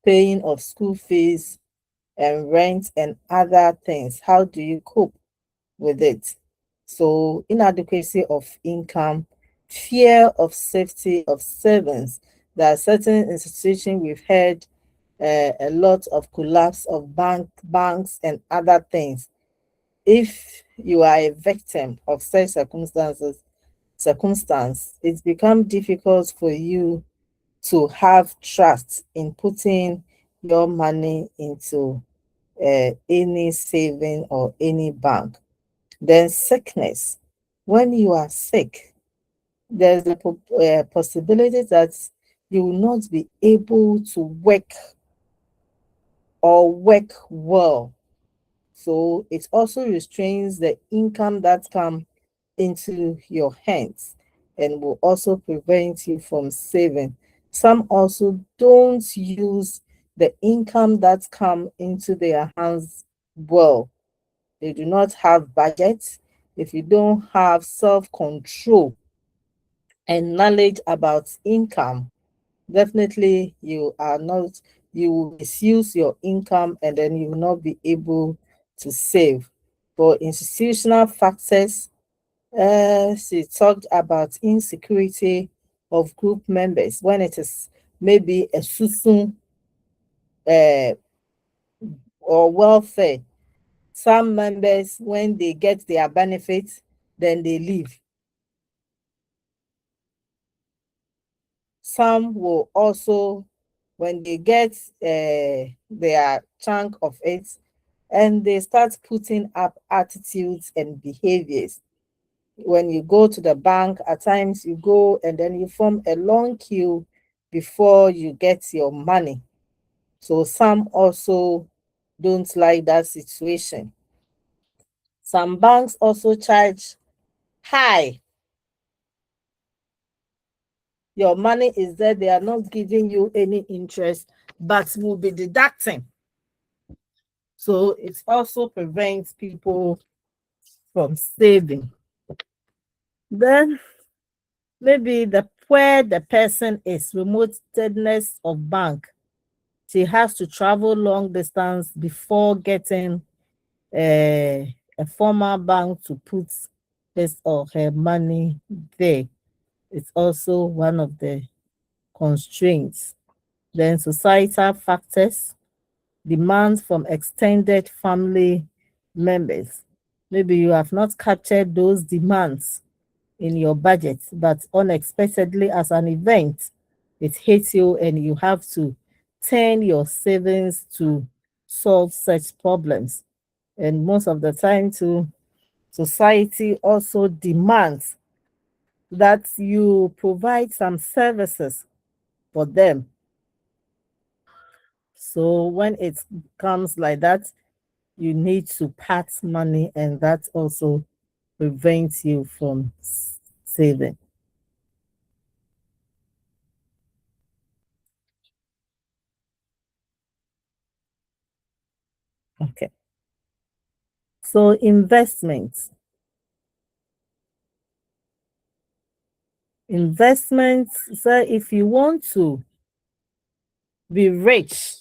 paying of school fees and rent and other things. How do you cope with it? So inadequacy of income, fear of safety of savings. There are certain institutions we've heard a lot of collapse of banks and other things. If you are a victim of such circumstance, it's become difficult for you to have trust in putting your money into any saving or any bank. Then sickness. When you are sick, there's a possibility that you will not be able to work or work well. So it also restrains the income that come into your hands and will also prevent you from saving. Some also don't use the income that come into their hands well. They do not have budgets. If you don't have self-control and knowledge about income, definitely you will misuse your income and then you will not be able to save. For institutional factors, she talked about insecurity of group members when it is maybe a susun uh, or welfare. Some members, when they get their benefits, then they leave. Some will also, when they get their chunk of it, and they start putting up attitudes and behaviors. When you go to the bank, at times you go and then you form a long queue before you get your money. So some also don't like that situation. Some banks also charge high. Your money is there, they are not giving you any interest, but will be deducting. So it also prevents people from saving. Then maybe where the person is, remotedness of bank. She has to travel long distance before getting a formal bank to put his or her money there. It's also one of the constraints. Then societal factors, demands from extended family members. Maybe you have not captured those demands in your budget, but unexpectedly as an event, it hits you and you have to turn your savings to solve such problems. And most of the time, too, society also demands that you provide some services for them. So when it comes like that, you need to part money, and that also prevents you from saving. Okay. So investments. Investments, so if you want to be rich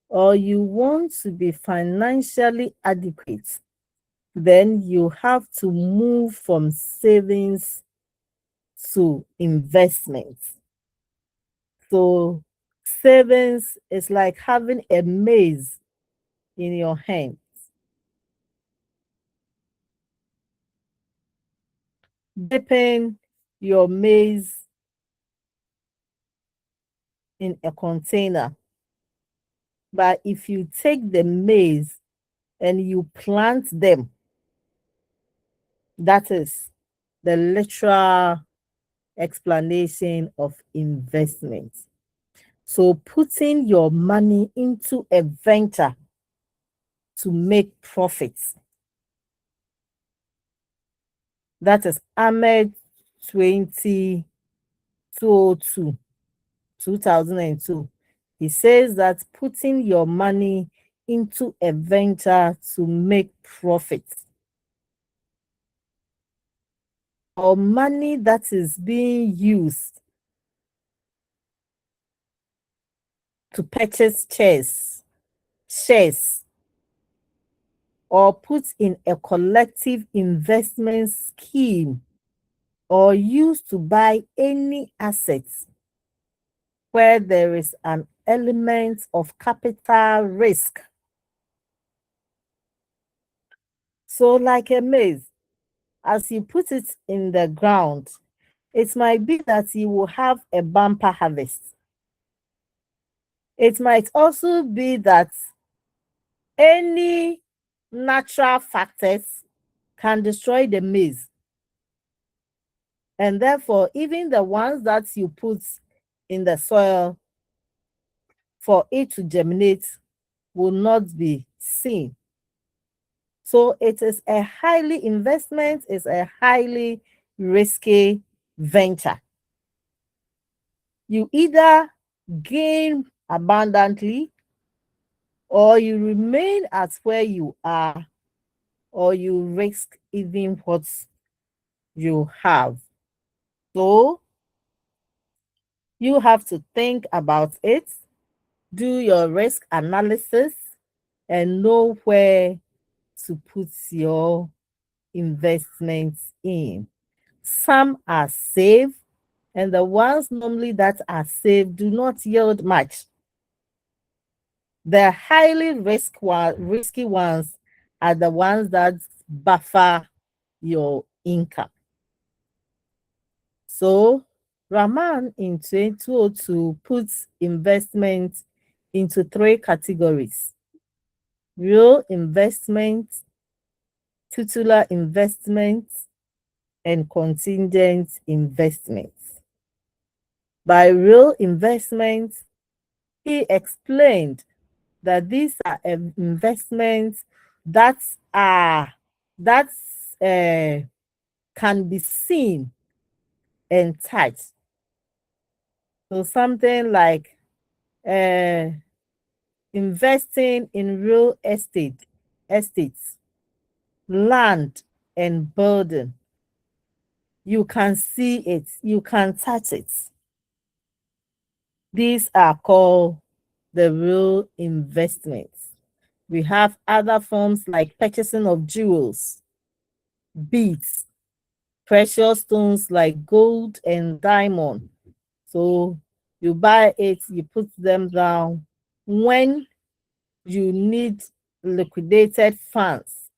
or you want to be financially adequate, then you have to move from savings to investments. So savings is like having a maze in your hand. Dipping your maize in a container. But if you take the maize and you plant them, that is the literal explanation of investment. So putting your money into a venture to make profits. That is Ahmed 2002, 2002. He says that putting your money into a venture to make profits. or money that is being used to purchase shares, or put in a collective investment scheme, or used to buy any assets where there is an element of capital risk. So, like a maize, as you put it in the ground, it might be that you will have a bumper harvest. It might also be that any natural factors can destroy the maize. And therefore, even the ones that you put in the soil for it to germinate will not be seen. So it is a highly risky venture. You either gain abundantly, or you remain at where you are, or you risk even what you have. So you have to think about it, do your risk analysis, and know where to put your investments in. Some are safe, and the ones normally that are safe do not yield much. The highly risky ones are the ones that buffer your income. So Rahman in 2002 puts investment into three categories: real investment, titular investment, and contingent investments. By real investment, he explained that these are investments that are that can be seen and touched. So something like investing in real estates, land, and building. You can see it, you can touch it. These are called the real investments. We have other forms like purchasing of jewels, beads, precious stones like gold and diamond. So you buy it, you put them down. When you need liquidated funds,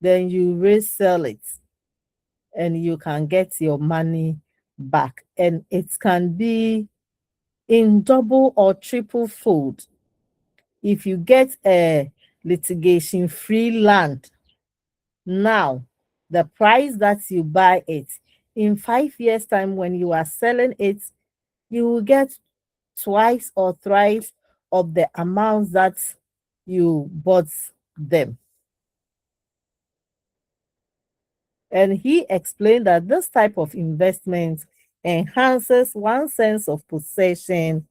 then you resell it and you can get your money back. And it can be in double or triple fold. If you get a litigation-free land now, the price that you buy it, in 5 years' time when you are selling it, you will get twice or thrice of the amount that you bought them. And he explained that this type of investment enhances one's sense of possession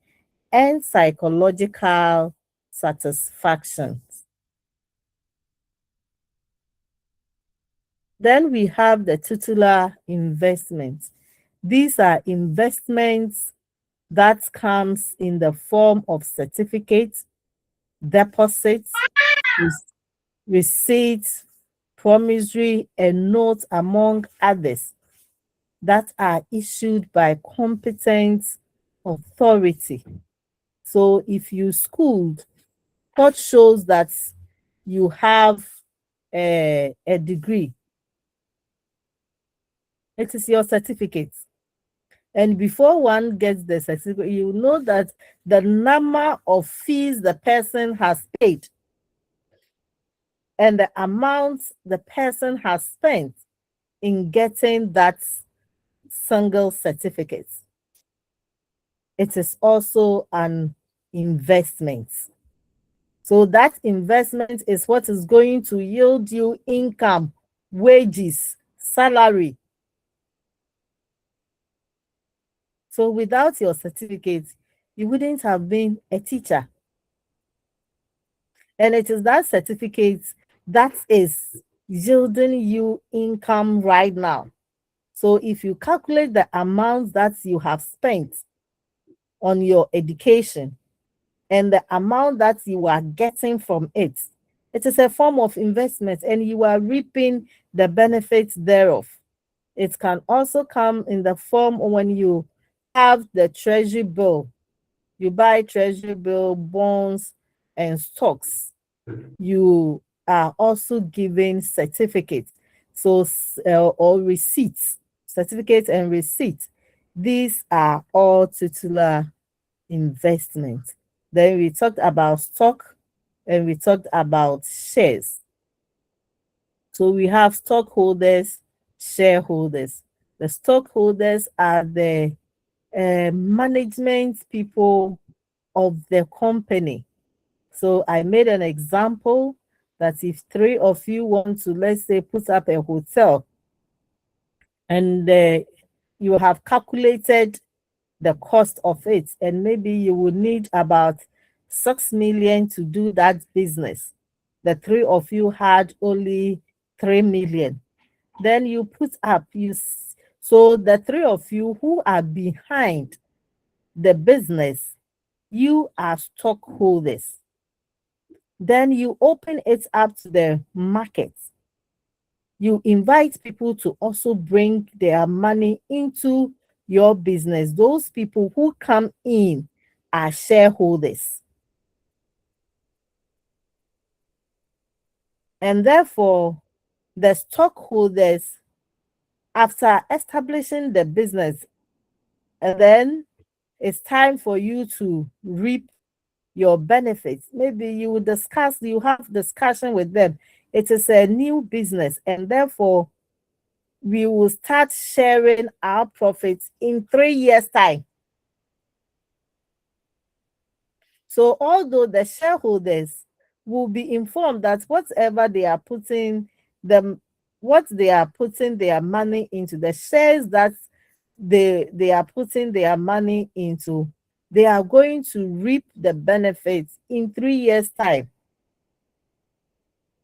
and psychological satisfaction. Then we have the titular investments. These are investments that comes in the form of certificates, deposits, receipts, promissory, and notes, among others, that are issued by competent authority. So if you schooled, what shows that you have a degree? It is your certificate. And before one gets the certificate, you know that the number of fees the person has paid and the amount the person has spent in getting that single certificate. It is also an investment. So that investment is what is going to yield you income, wages, salary. So without your certificate, you wouldn't have been a teacher. And it is that certificate that is yielding you income right now. So if you calculate the amount that you have spent on your education and the amount that you are getting from it, it is a form of investment and you are reaping the benefits thereof. It can also come in the form when you have the treasury bill. You buy treasury bill, bonds, and stocks. You are also given certificates. So, or receipts, certificates and receipts. These are all titular investments. Then we talked about stock and we talked about shares. So we have stockholders, shareholders. The stockholders are the management people of the company. So I made an example that if three of you want to, let's say, put up a hotel and you have calculated the cost of it, and maybe you will need about 6 million to do that business. The three of you had only 3 million. Then you put up, so the three of you who are behind the business, you are stockholders. Then you open it up to the market. You invite people to also bring their money into your business. Those people who come in are shareholders. And therefore, the stockholders, after establishing the business, and then it's time for you to reap your benefits. Maybe you have discussion with them. It is a new business, and therefore we will start sharing our profits in 3 years' time. So although the shareholders will be informed that whatever they are putting them, what they are putting their money into, the shares that they are putting their money into, they are going to reap the benefits in 3 years' time.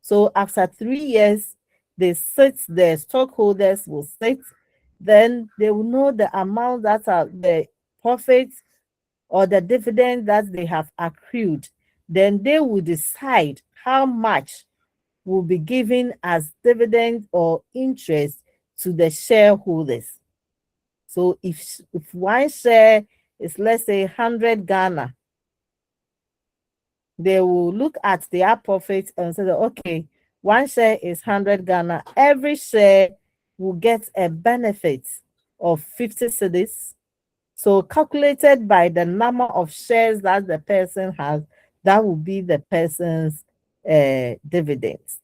So after 3 years, the stockholders will sit, then they will know the amount that are the profits or the dividend that they have accrued. Then they will decide how much will be given as dividend or interest to the shareholders. So if one share is, let's say, 100 Ghana, they will look at their profits and say that, okay, one share is 100 Ghana. Every share will get a benefit of 50 cedis. So calculated by the number of shares that the person has, that will be the person's dividends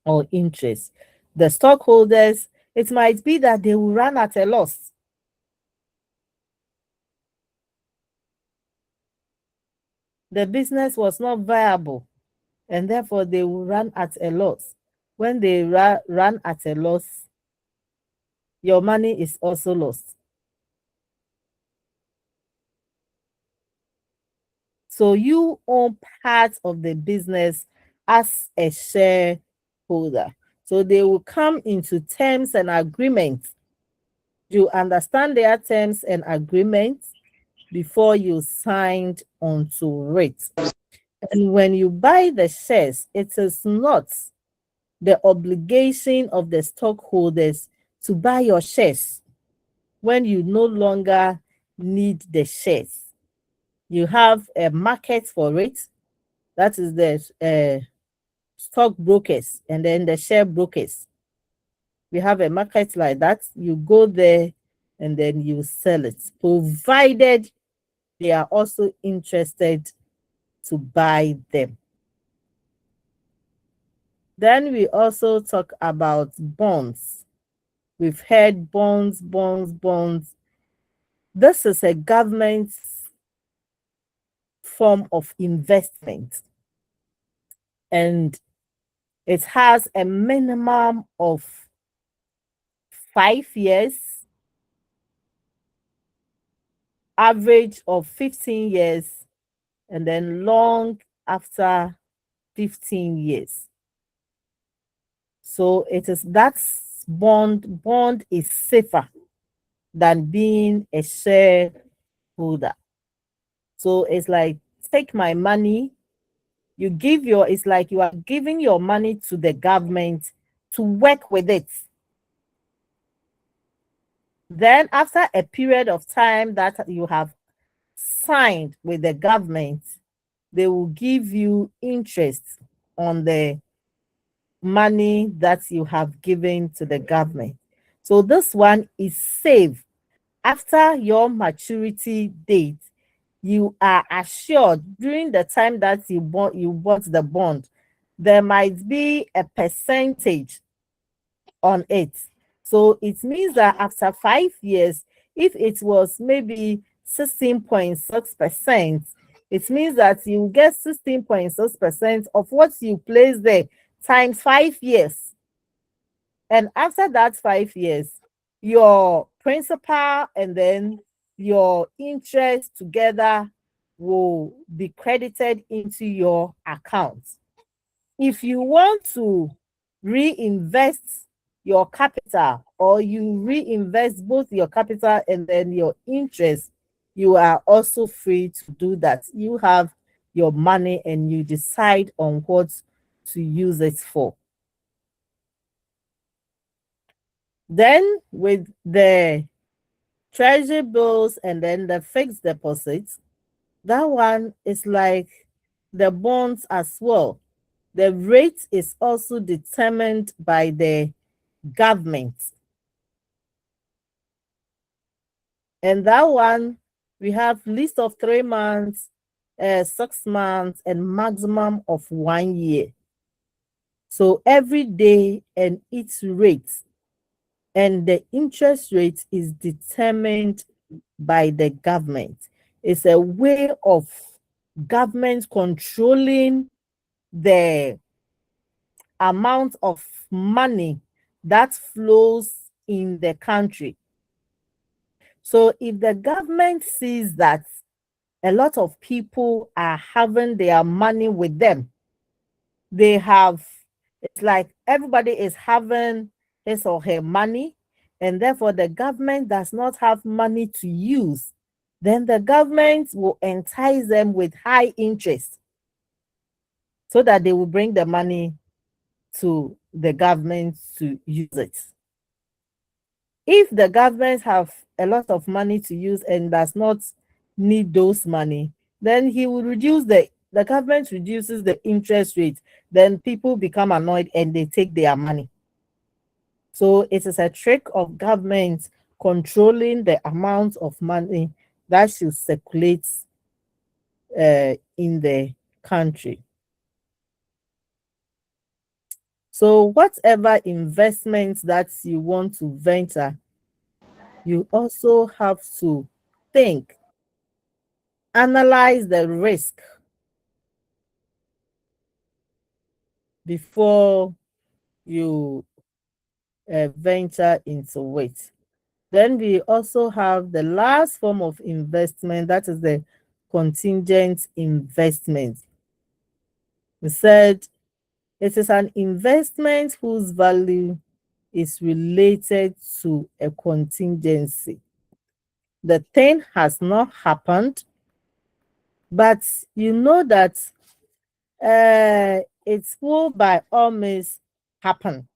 or interest. The stockholders, it might be that they will run at a loss. The business was not viable, and therefore they will run at a loss. When they run at a loss, your money is also lost. So you own part of the business as a shareholder. So they will come into terms and agreements. You understand their terms and agreements before you signed onto it. And when you buy the shares, it is not the obligation of the stockholders to buy your shares when you no longer need the shares. You have a market for it. That is the stock brokers and then the share brokers. We have a market like that. You go there and then you sell it, provided they are also interested to buy them. Then we also talk about bonds. We've heard bonds, bonds, bonds. This is a government form of investment, and it has a minimum of 5 years, average of 15 years, and then long after 15 years. So it is that bond is safer than being a shareholder. So it's like, take my money, it's like you are giving your money to the government to work with it. Then after a period of time that you have signed with the government, they will give you interest on the money that you have given to the government. So this one is safe. After your maturity date, you are assured during the time that you bought the bond, there might be a percentage on it. So it means that after 5 years, if it was maybe 16.6%, it means that you get 16.6% of what you place there times 5 years. And after that 5 years, your principal and then your interest together will be credited into your account. If you want to reinvest your capital, or you reinvest both your capital and then your interest, you are also free to do that. You have your money and you decide on what to use it for. Then with the treasury bills and then the fixed deposits, that one is like the bonds as well. The rate is also determined by the government. And that one, we have list of 3 months, 6 months, and maximum of 1 year. So every day and its rate, and the interest rate is determined by the government. It's a way of government controlling the amount of money that flows in the country. So if the government sees that a lot of people are having their money with them, it's like everybody is having his or her money, and therefore the government does not have money to use, then the government will entice them with high interest so that they will bring the money to the government to use it. If the government have a lot of money to use and does not need those money, then he will reduce the government reduces the interest rate, then people become annoyed and they take their money. So it is a trick of government controlling the amount of money that should circulate in the country. So whatever investments that you want to venture, you also have to think, analyze the risk before you venture into it. Then we also have the last form of investment, that is the contingent investment. We said it is an investment whose value is related to a contingency. The thing has not happened, but you know that it will by all means happen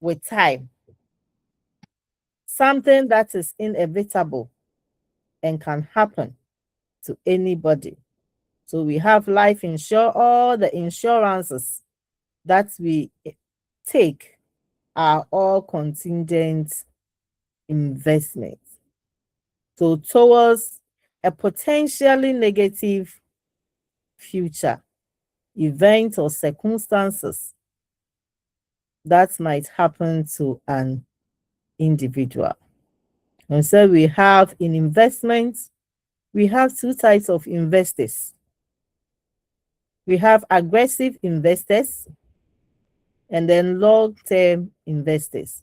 with time. Something that is inevitable and can happen to anybody. So we have life insurance, all the insurances that we take are all contingent investments. So towards a potentially negative future, events or circumstances that might happen to an individual. And so we have in investments, we have 2 types of investors. We have aggressive investors and then long-term investors.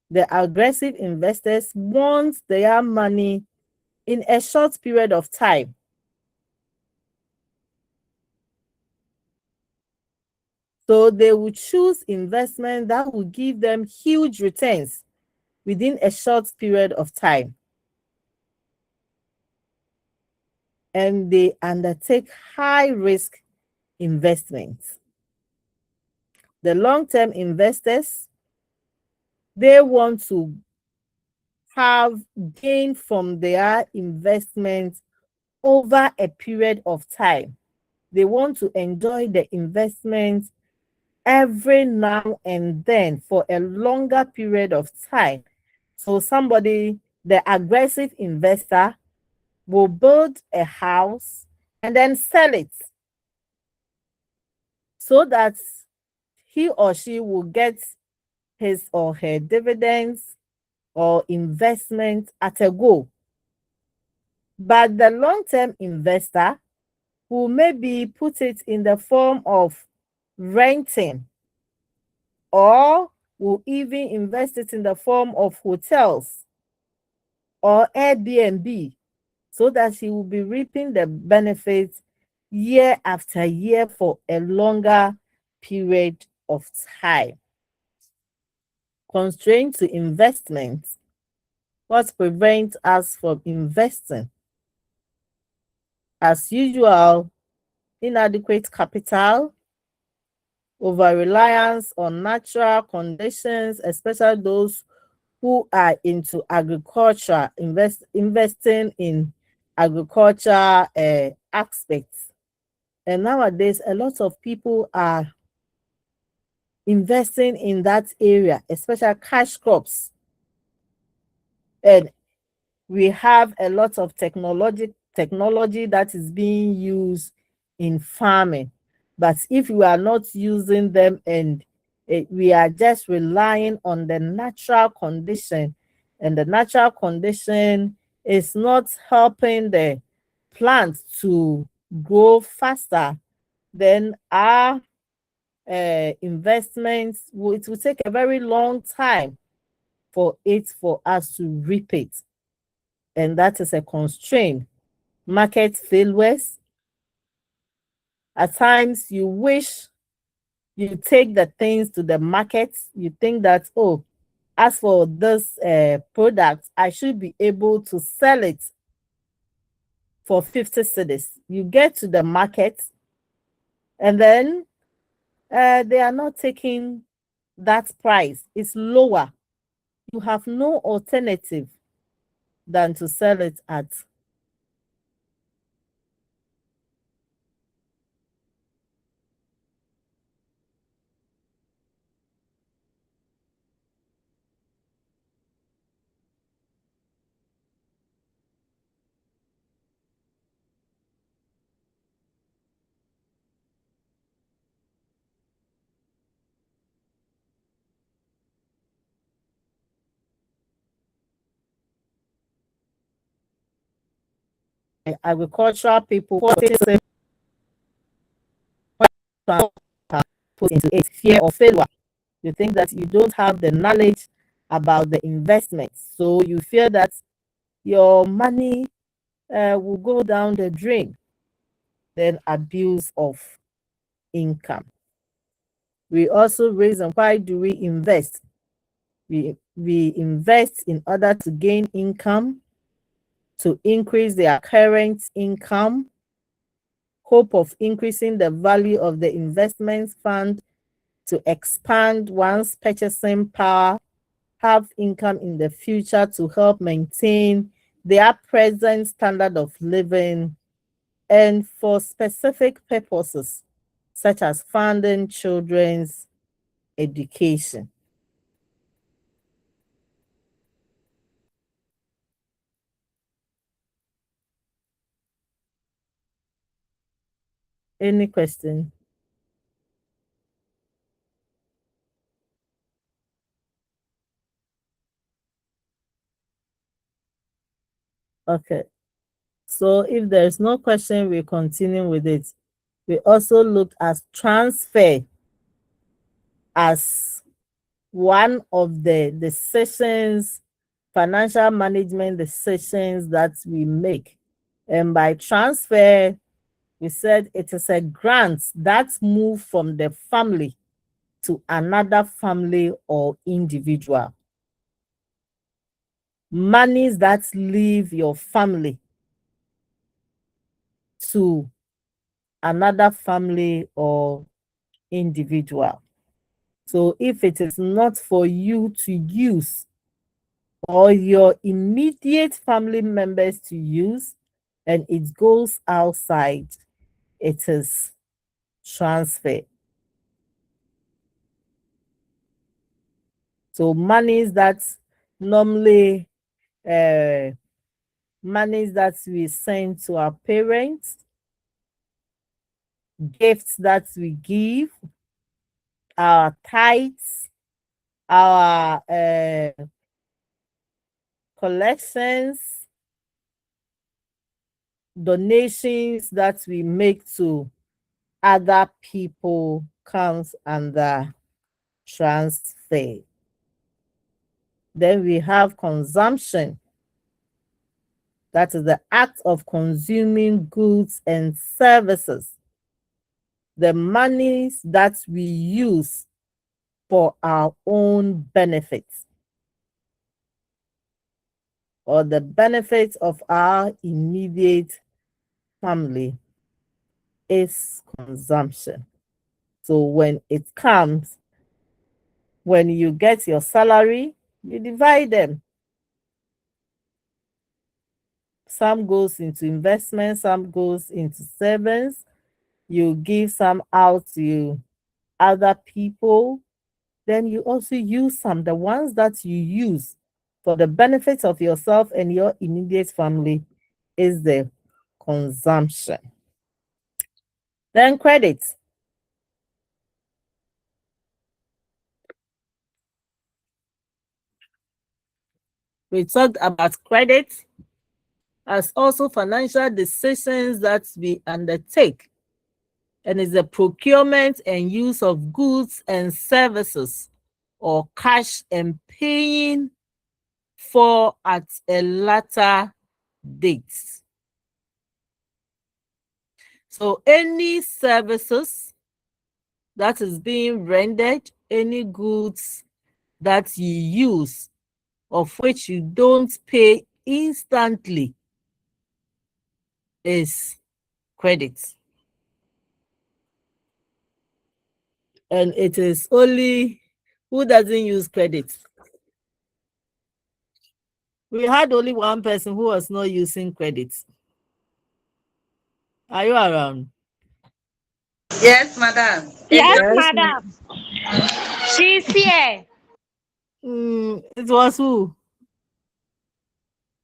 The aggressive investors want their money in a short period of time. So they will choose investment that will give them huge returns within a short period of time. And they undertake high risk investments. The long-term investors, they want to have gain from their investments over a period of time. They want to enjoy the investment every now and then for a longer period of time. So somebody, the aggressive investor, will build a house and then sell it so that he or she will get his or her dividends or investment at a go. But the long-term investor will maybe put it in the form of renting, or will even invest it in the form of hotels or Airbnb, so that he will be reaping the benefits year after year for a longer period of time. Constraint to investment. What prevents us from investing? As usual, inadequate capital, over-reliance on natural conditions, especially those who are into agriculture, investing in agriculture aspects. And nowadays, a lot of people are investing in that area, especially cash crops. And we have a lot of technology that is being used in farming. But if we are not using them and we are just relying on the natural condition, and the natural condition is not helping the plants to grow faster, then our investments, it will take a very long time for us to reap it. And that is a constraint. Market failures. At times you wish you take the things to the market. You think that, oh, as for this product, I should be able to sell it for 50 cedis. You get to the market and then they are not taking that price. It's lower. You have no alternative than to sell it at agricultural people put into it, fear of failure. You think that you don't have the knowledge about the investments, so you fear that your money will go down the drain. Then abuse of income. We also reason, why do we invest? We invest in order to gain income, to increase their current income, hope of increasing the value of the investment fund, to expand one's purchasing power, have income in the future to help maintain their present standard of living, and for specific purposes, such as funding children's education. Any question? Okay. So if there's no question, we continue with it. We also looked at transfer as one of the decisions, financial management decisions that we make. And by transfer, We said it is a grant that moves from the family to another family or individual. Monies that leave your family to another family or individual. So if it is not for you to use or your immediate family members to use and it goes outside, it is transfer. So monies that normally monies that we send to our parents, gifts that we give, our tithes, our collections, donations that we make to other people comes under transfer. Then we have consumption. That is the act of consuming goods and services. The monies that we use for our own benefits or the benefits of our immediate family is consumption. So when it comes, when you get your salary, you divide them. Some goes into investment, some goes into savings. You give some out to other people. Then you also use some, the ones that you use for the benefit of yourself and your immediate family is the consumption. Then credit. We talked about credit as also financial decisions that we undertake, and is the procurement and use of goods and services or cash and paying for at a later date. So any services that is being rendered, any goods that you use of which you don't pay instantly is credit. And it is only who doesn't use credit. We had only one person who was not using credit. Are you around? Yes, madam. Yes, Yes. madam. She's here. It was who?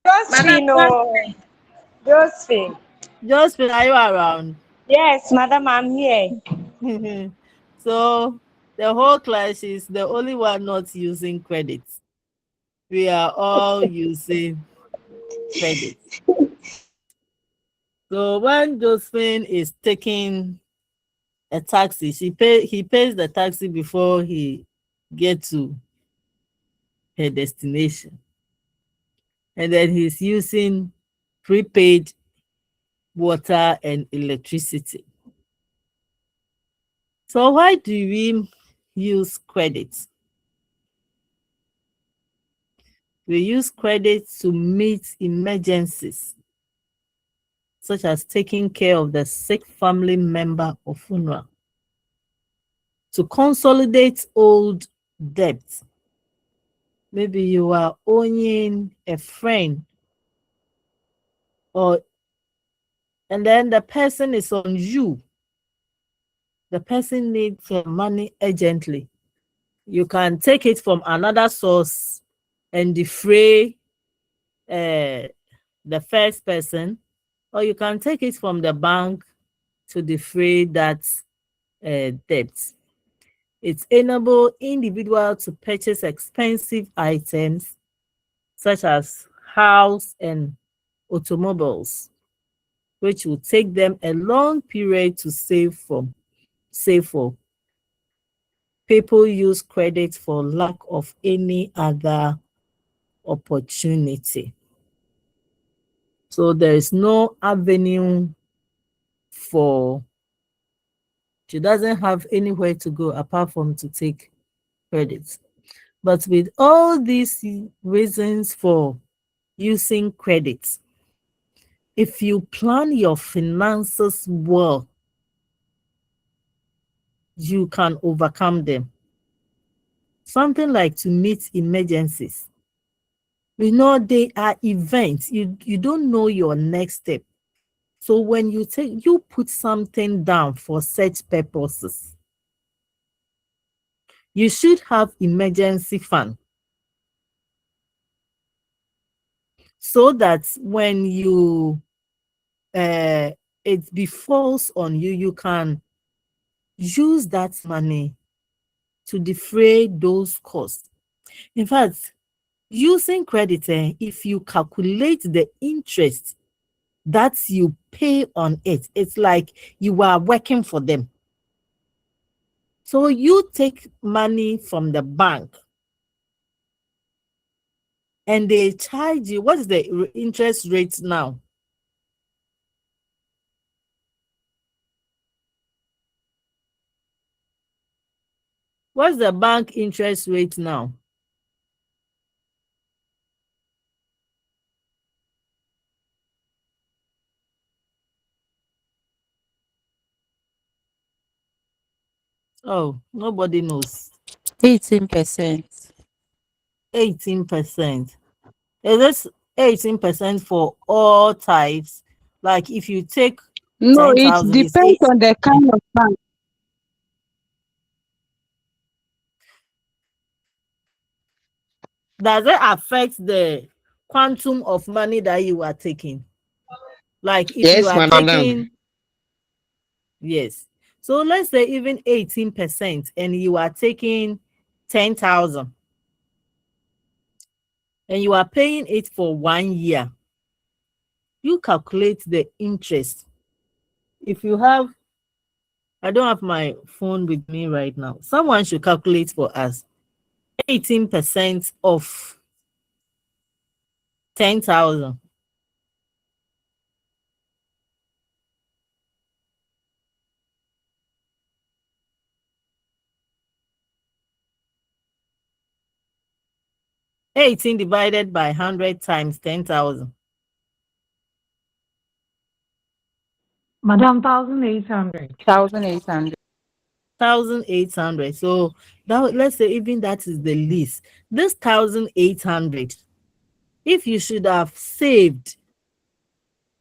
Josephine, Madam, oh, Josephine. Josephine, are you around? Yes, madam, I'm here. So the whole class is the only one not using credit. We are all using credit. So when Josephine is taking a taxi, he pays the taxi before he gets to her destination. And then he's using prepaid water and electricity. So why do we use credit? We use credit to meet emergencies, such as taking care of the sick family member or funeral, to consolidate old debts. Maybe you are owing a friend, and then the person is on you. The person needs your money urgently. You can take it from another source and defray the first person, or you can take it from the bank to defray that debt. It enables individuals to purchase expensive items such as house and automobiles, which will take them a long period to save for. People use credit for lack of any other opportunity. So there is no avenue for, she doesn't have anywhere to go apart from to take credit. But with all these reasons for using credit, if you plan your finances well, you can overcome them. Something like to meet emergencies. You know, they are events. You don't know your next step. So when you put something down for such purposes, you should have emergency fund so that when you it befalls on you, you can use that money to defray those costs. In fact, using credit, if you calculate the interest that you pay on it, it's like you are working for them. So you take money from the bank and they charge you. What is the interest rate now? What's the bank interest rate now? Oh, nobody knows. 18%. 18%. Is this 18% for all types? Like if you take No, it 10,000, it's depends 8. on the kind of bank. Does it affect the quantum of money that you are taking? Like if you Yes, are madam. taking, yes. So let's say even 18% and you are taking 10,000 and you are paying it for 1 year. You calculate the interest. If you have, I don't have my phone with me right now. Someone should calculate for us. 18% of 10,000. Eighteen divided by 100 times 10,000. Madam, 1,800. 1,800. 1,800. So that, let's say even that is the least. This 1,800, if you should have saved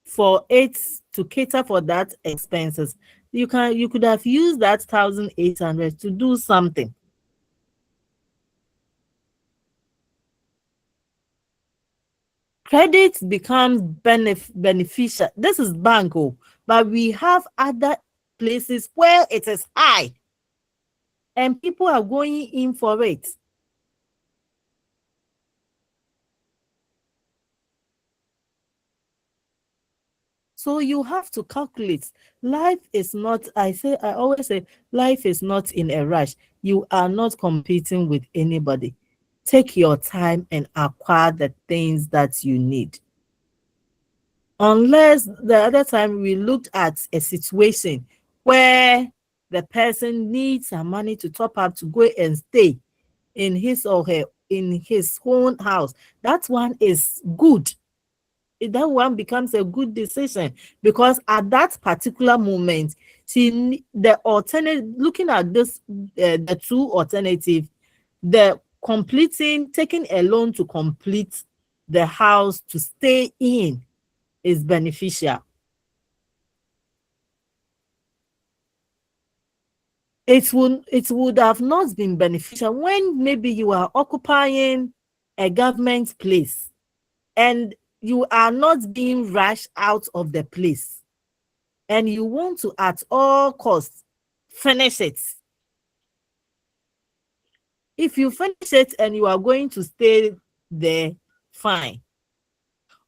for it to cater for that expenses, you could have used that 1,800 to do something. Credit becomes beneficial. This is bank, but we have other places where it is high and people are going in for it. So you have to calculate. Life is not, I always say, life is not in a rush. You are not competing with anybody. Take your time and acquire the things that you need. Unless the other time we looked at a situation where the person needs some money to top up to go and stay in his or her in his own house. That one is good. That one becomes a good decision because at that particular moment, the alternative, looking at this, the two alternatives, the taking a loan to complete the house to stay in is beneficial. It would have not been beneficial when maybe you are occupying a government place and you are not being rushed out of the place and you want to at all costs finish it. If you finish it and you are going to stay there, fine.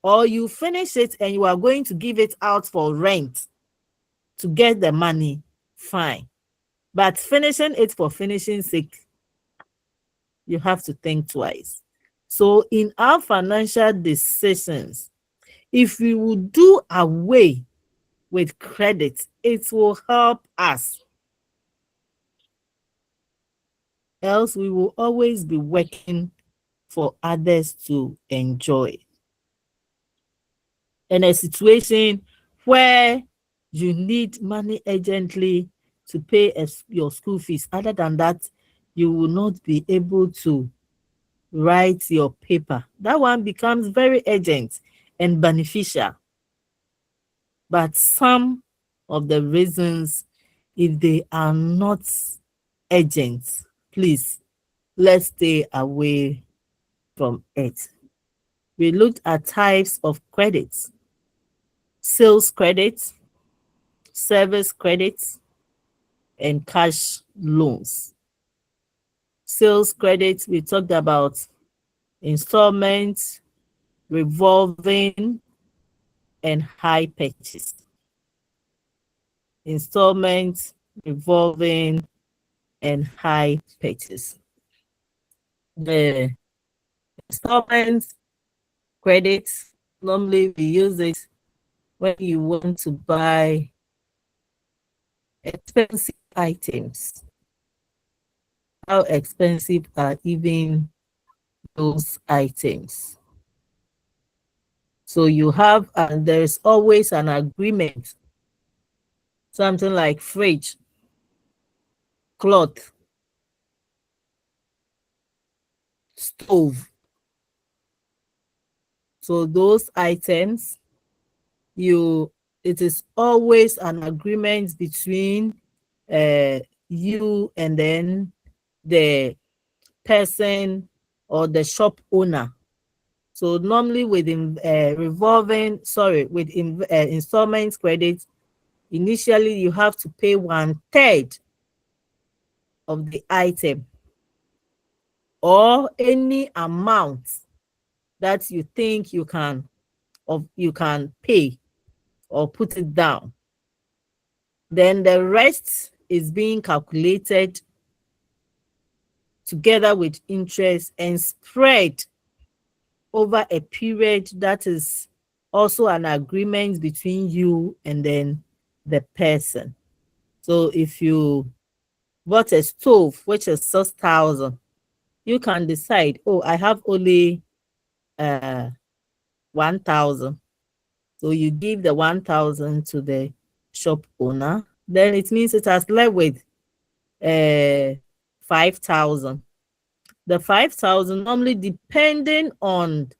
Or you finish it and you are going to give it out for rent to get the money, fine. But finishing it for finishing sake, you have to think twice. So in our financial decisions, if we would do away with credit. It will help us. Else we will always be working for others to enjoy. In a situation where you need money urgently to pay your school fees, other than that, you will not be able to write your paper. That one becomes very urgent and beneficial. But some of the reasons, if they are not urgent, please, let's stay away from it. We looked at types of credits: sales credits, service credits, and cash loans. Sales credits, we talked about installments, revolving, and high purchase. Installments, revolving, and high purchase. The installments credits, normally we use it when you want to buy expensive items. How expensive are even those items? So you have, and there's always an agreement. Something like fridge, cloth, stove. So those items, it is always an agreement between you and then the person or the shop owner. So normally with installment credit, initially you have to pay 1/3 of the item or any amount that you think you can pay or put it down. Then the rest is being calculated together with interest and spread over a period that is also an agreement between you and then the person. So if you bought a stove which is 6,000, you can decide, oh, I have only 1,000. So you give the 1,000 to the shop owner, then it means it has left with 5,000. The 5,000, normally depending on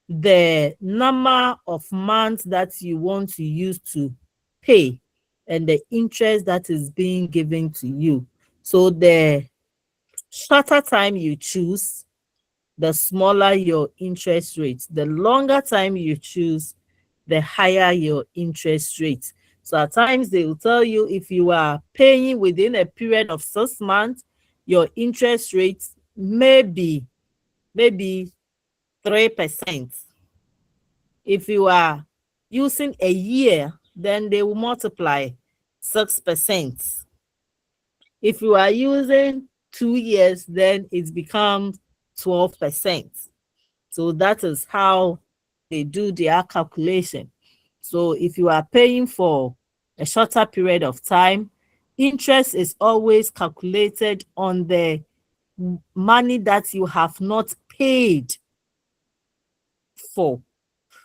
the number of months that you want to use to pay and the interest that is being given to you. So the shorter time you choose, the smaller your interest rate. The longer time you choose, the higher your interest rate. So at times they will tell you if you are paying within a period of 6 months, your interest rate may be maybe 3%. If you are using a year, then they will multiply 6%. If you are using 2 years, then it becomes 12%. So that is how they do their calculation. So if you are paying for a shorter period of time, interest is always calculated on the money that you have not paid for.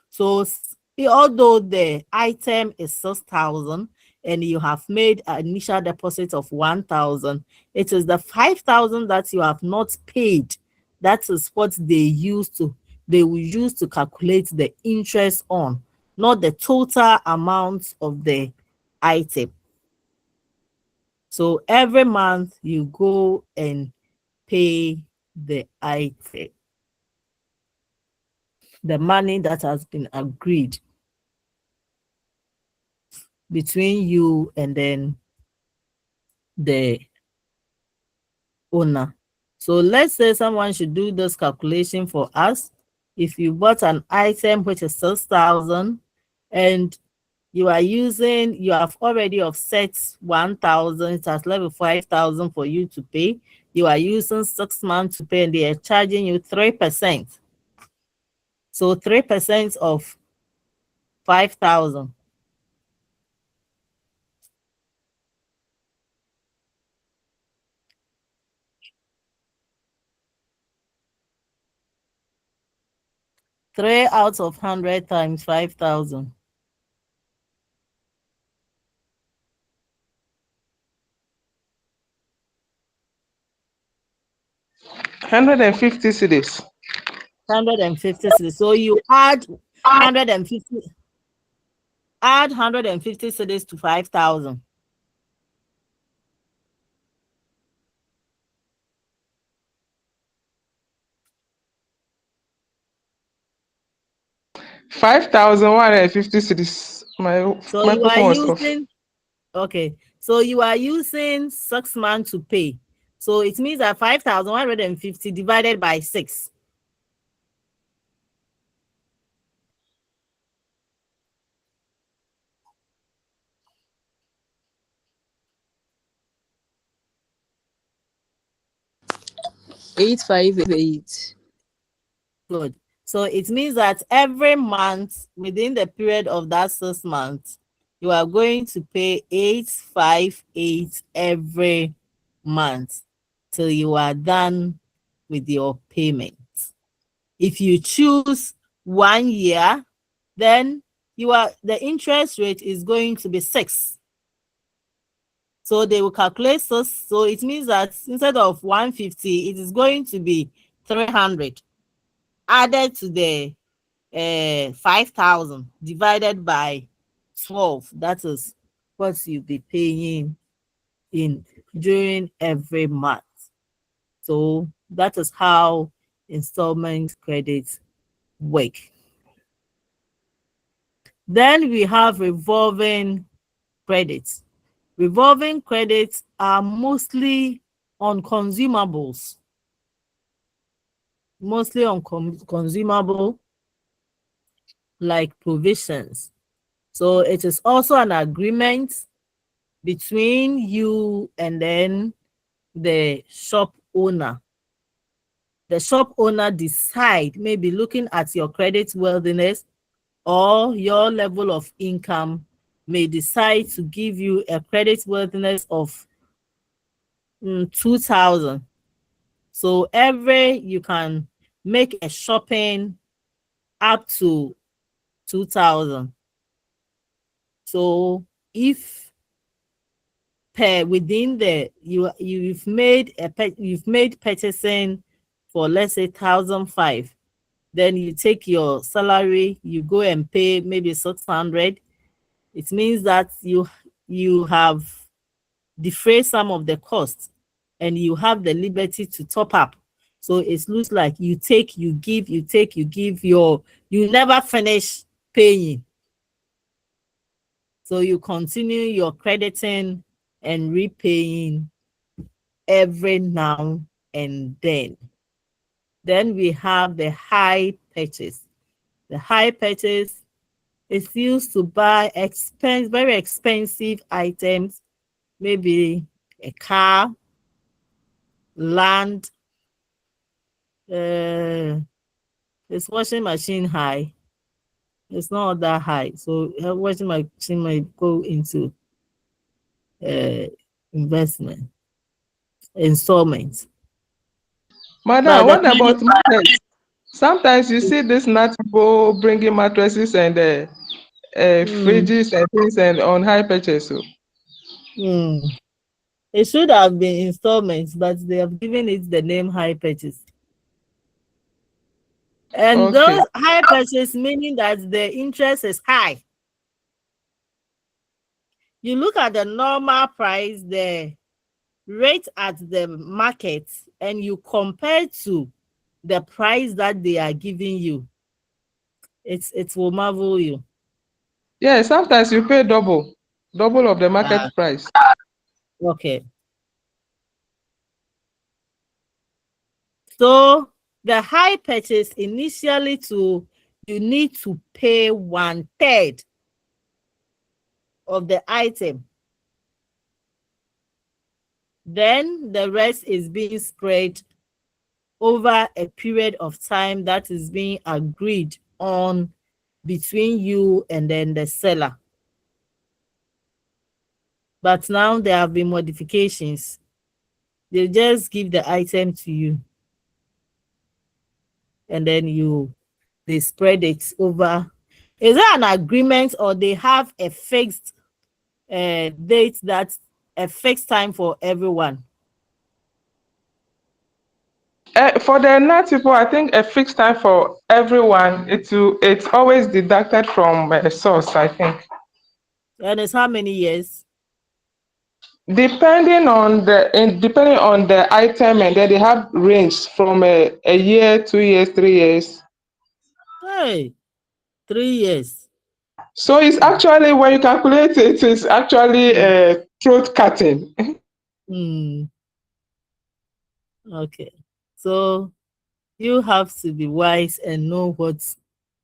So although the item is 6,000 and you have made an initial deposit of 1,000, it is the 5,000 that you have not paid. That is what they will use to calculate the interest on, not the total amount of the item. So every month you go and pay the item, the money that has been agreed between you and then the owner. So let's say someone should do this calculation for us. If you bought an item which is 6,000 and you have already offset 1,000, it has left with 5,000 for you to pay. You are using 6 months to pay and they are charging you 3%. So 3% of 5,000 3 out of 100 times 5,000. $150. 150 cedis. So you add 150, add 150 cedis to 5,000. $5,150. My So you are microphone was off. using, okay, so you are using 6 months to pay. So it means that 5,150 divided by 6. $858. Good. So it means that every month within the period of that 6 months, you are going to pay 858 every month till you are done with your payment. If you choose 1 year, then the interest rate is going to be 6. So they will calculate this. So it means that instead of 150, it is going to be 300 added to the 5,000 divided by 12. That is what you'll be paying in during every month. So that is how installment credits work. Then we have revolving credits. Revolving credits are mostly on consumables, mostly on consumable like provisions. So it is also an agreement between you and then the shop owner. The shop owner decide, maybe looking at your credit worthiness or your level of income, may decide to give you a credit worthiness of 2,000. So you can make a shopping up to 2,000. So if within you've made purchasing for, let's say, 1,500, then you take your salary, you go and pay maybe 600. It means that you have defray some of the costs and you have the liberty to top up. So it looks like you take, you give, you take, you give, you never finish paying. So you continue your crediting and repaying every now and then. Then we have the high purchase. The high purchase is used to buy very expensive items, maybe a car, land. Is washing machine high? It's not that high. So washing machine might go into investment, installments. Madam, what about mattress? Sometimes you see this nut people bringing mattresses and fridges and things and on high purchase. So. It should have been installments, but they have given it the name high purchase. And those high purchase meaning that the interest is high. You look at the normal price, the rate at the market, and you compare to the price that they are giving you. It will marvel you. Yeah, sometimes you pay double of the market price. Okay. So the high purchase initially you need to pay 1/3 of the item. Then the rest is being spread over a period of time that is being agreed on between you and then the seller. But now there have been modifications. They just give the item to you and then you they spread it over. Is there an agreement, or they have a fixed date, that's a fixed time for everyone? For the NAT people, I think a fixed time for everyone. It's always deducted from source, I think. And it's how many years? Depending on the item, and then they have range from a year, 2 years, 3 years. Hey, 3 years. So it's actually, when you calculate it, it's actually throat cutting. Okay. So you have to be wise and know what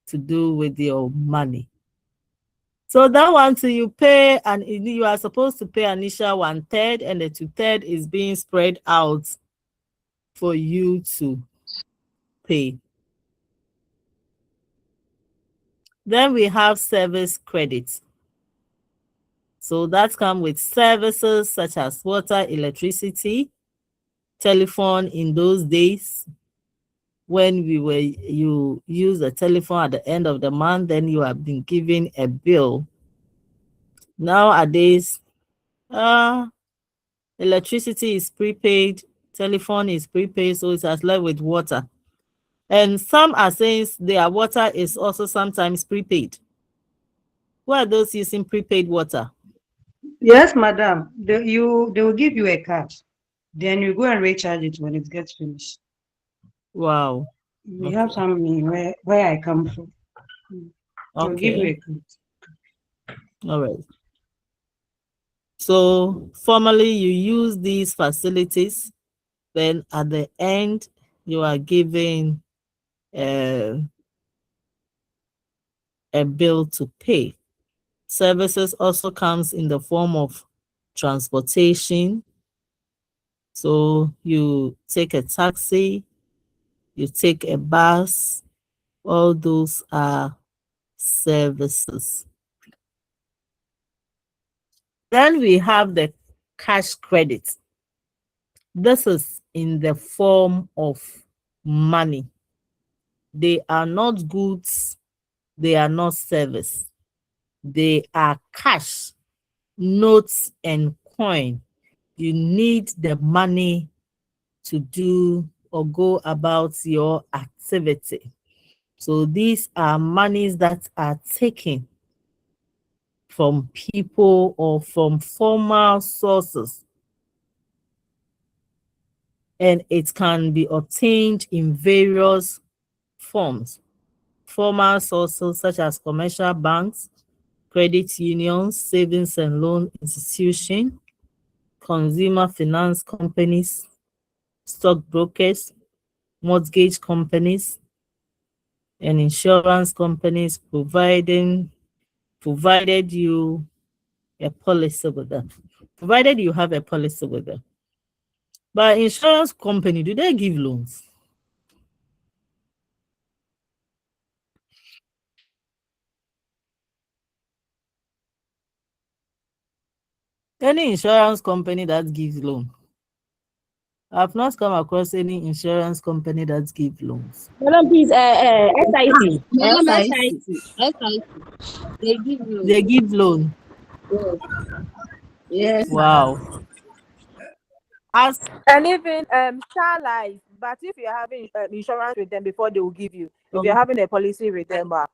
to do with your money. So that one, so you pay, and you are supposed to pay initial 1/3, and the 2/3 is being spread out for you to pay. Then we have service credits. So that comes with services such as water, electricity, telephone. In those days, when you use a telephone at the end of the month, then you have been given a bill. Nowadays, electricity is prepaid, telephone is prepaid, so it's as left with water. And some are saying their water is also sometimes prepaid. Who are those using prepaid water? Yes, madam. They will give you a card. Then you go and recharge it when it gets finished. Wow. We have some where I come from. They'll give you a card. All right. So formally, you use these facilities, then at the end, you are given a bill to pay. Services also comes in the form of transportation. So you take a taxi, you take a bus, all those are services. Then we have the cash credit. This is in the form of money. They are not goods, they are not service. They are cash, notes, and coin. You need the money to do or go about your activity. So these are monies that are taken from people or from formal sources, and it can be obtained in various forms. Formal sources such as commercial banks, credit unions, savings and loan institutions, consumer finance companies, stockbrokers, mortgage companies, and insurance companies, provided you a policy with them. Provided you have a policy with them. But insurance company, do they give loans? Any insurance company that gives loan? I've not come across any insurance company that gives loans. Madam, please, SIC. SIC. They give you. They give loan. Yes. Wow. And even Star Life, but if you're having insurance with them before they will give you, if you're having a policy with them, Star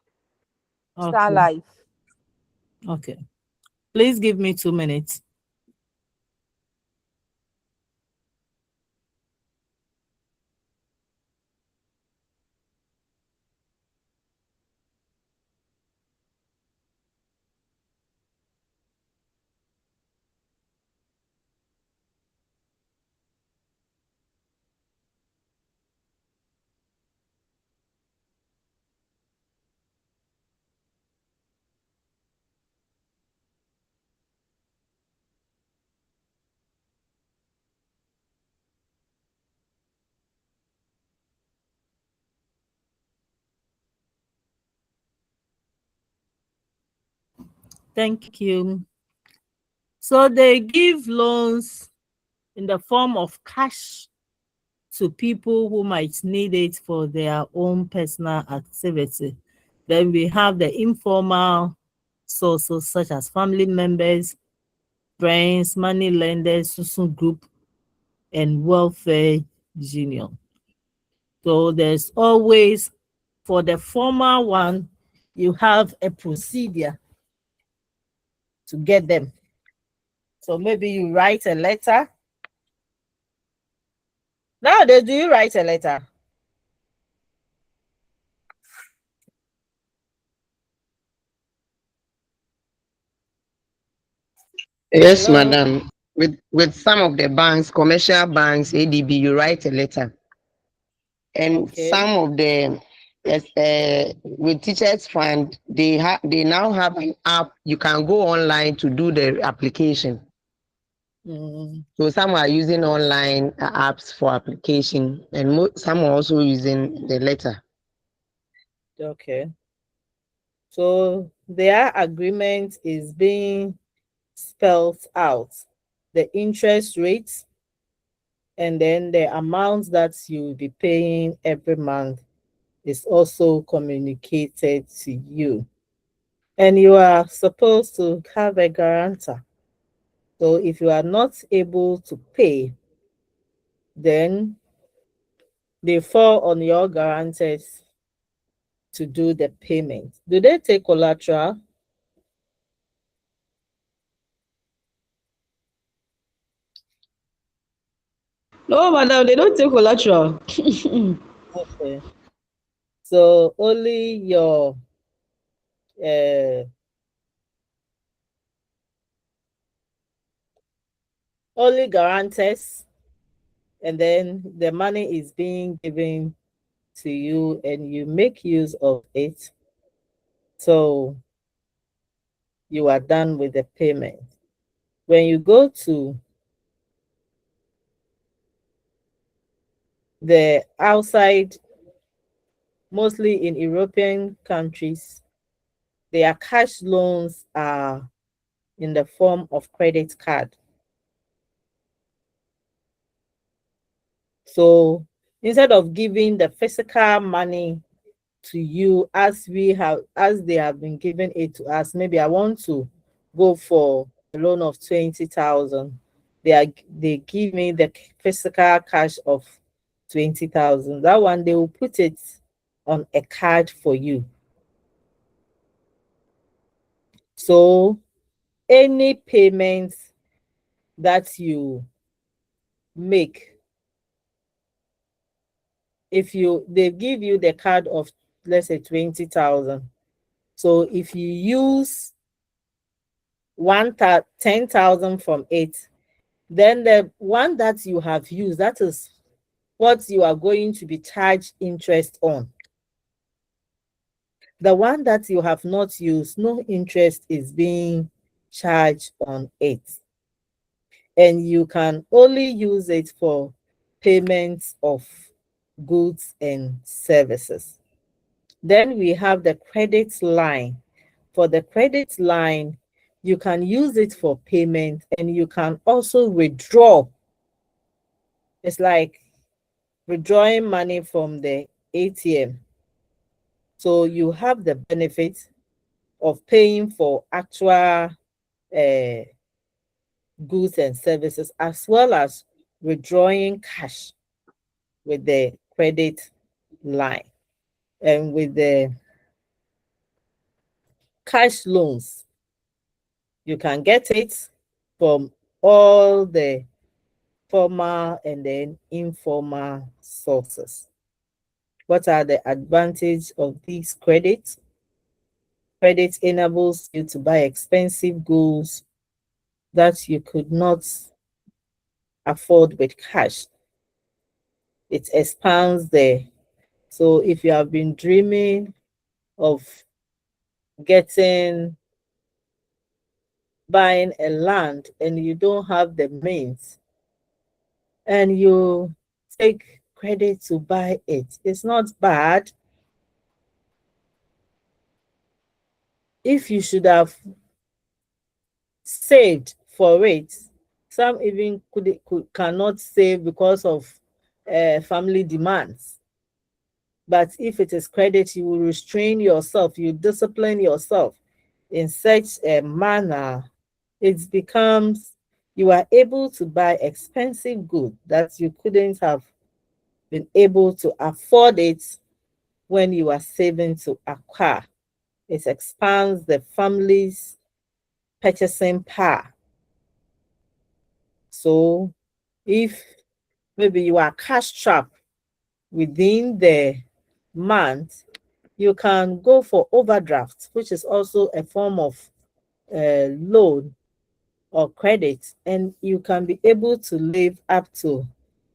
Okay. Life. Okay. Please give me 2 minutes. Thank you. So they give loans in the form of cash to people who might need it for their own personal activity. Then we have the informal sources such as family members, friends, money lenders, social group, and welfare union. So there's always, for the formal one, you have a procedure to get them. So maybe you write a letter. Nowadays, do you write a letter? Yes, Hello? madam. With some of the banks, commercial banks, ADB, you write a letter. And Okay. some of the yes, with Teachers Fund, they now have an app. You can go online to do the application. So some are using online apps for application, and some are also using the letter. Okay. So their agreement is being spelled out. The interest rates and then the amount that you will be paying every month is also communicated to you. And you are supposed to have a guarantor. So if you are not able to pay, then they fall on your guarantors to do the payment. Do they take collateral? No, madam, they don't take collateral. Okay. So only your only guarantors, and then the money is being given to you and you make use of it. So you are done with the payment. When you go to the outside, mostly in European countries, their cash loans are in the form of credit card. So instead of giving the physical money to you as they have been giving it to us, maybe I want to go for a loan of 20,000. They give me the physical cash of 20,000. That one they will put it on a card for you. So any payments that you make, if they give you the card of, let's say, 20,000. So if you use 10,000 from it, then the one that you have used, that is what you are going to be charged interest on. The one that you have not used, no interest is being charged on it. And you can only use it for payments of goods and services. Then we have the credit line. For the credit line, you can use it for payment and you can also withdraw. It's like withdrawing money from the ATM. So you have the benefit of paying for actual goods and services, as well as withdrawing cash with the credit line. And with the cash loans, you can get it from all the formal and then informal sources. What are the advantages of these credits? Credit enables you to buy expensive goods that you could not afford with cash. It expands so if you have been dreaming of buying a land and you don't have the means and you take credit to buy it, it's not bad. If you should have saved for it, some even cannot save because of family demands. But if it is credit, you will restrain yourself, you discipline yourself in such a manner, it becomes you are able to buy expensive goods that you couldn't have been able to afford it when you are saving to acquire. It expands the family's purchasing power. So if maybe you are cash strapped within the month, you can go for overdraft, which is also a form of loan or credit, and you can be able to live up to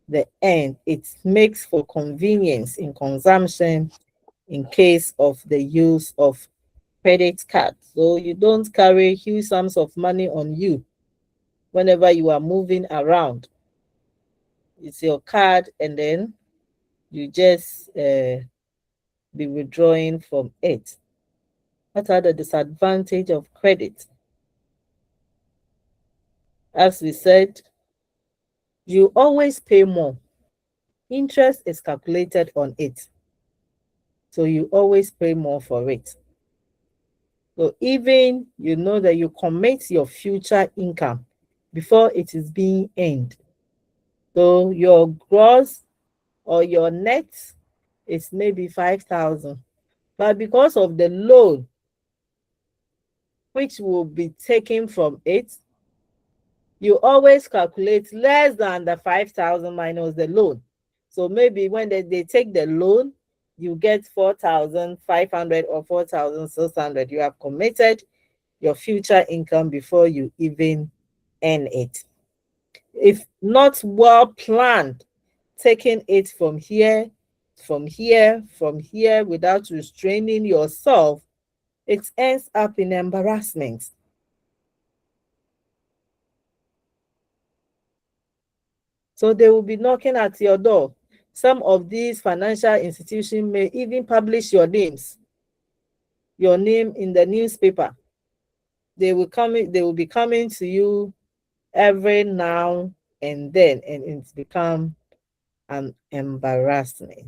the end. It makes for convenience in consumption in case of the use of credit card. So you don't carry huge sums of money on you whenever you are moving around. It's your card, and then you just be withdrawing from it. What are the disadvantages of credit? As we said, you always pay more. Interest is calculated on it. So you always pay more for it. So even you know that you commit your future income before it is being earned. So your gross or your net is maybe 5,000. But because of the loan which will be taken from it, you always calculate less than the 5,000 minus the loan. So maybe when they take the loan, you get 4,500 or 4,600. You have committed your future income before you even earn it. If not well planned, taking it from here, from here, from here without restraining yourself, it ends up in embarrassment. So they will be knocking at your door. Some of these financial institutions may even publish your name in the newspaper. They will be coming to you every now and then, and it's become an embarrassment.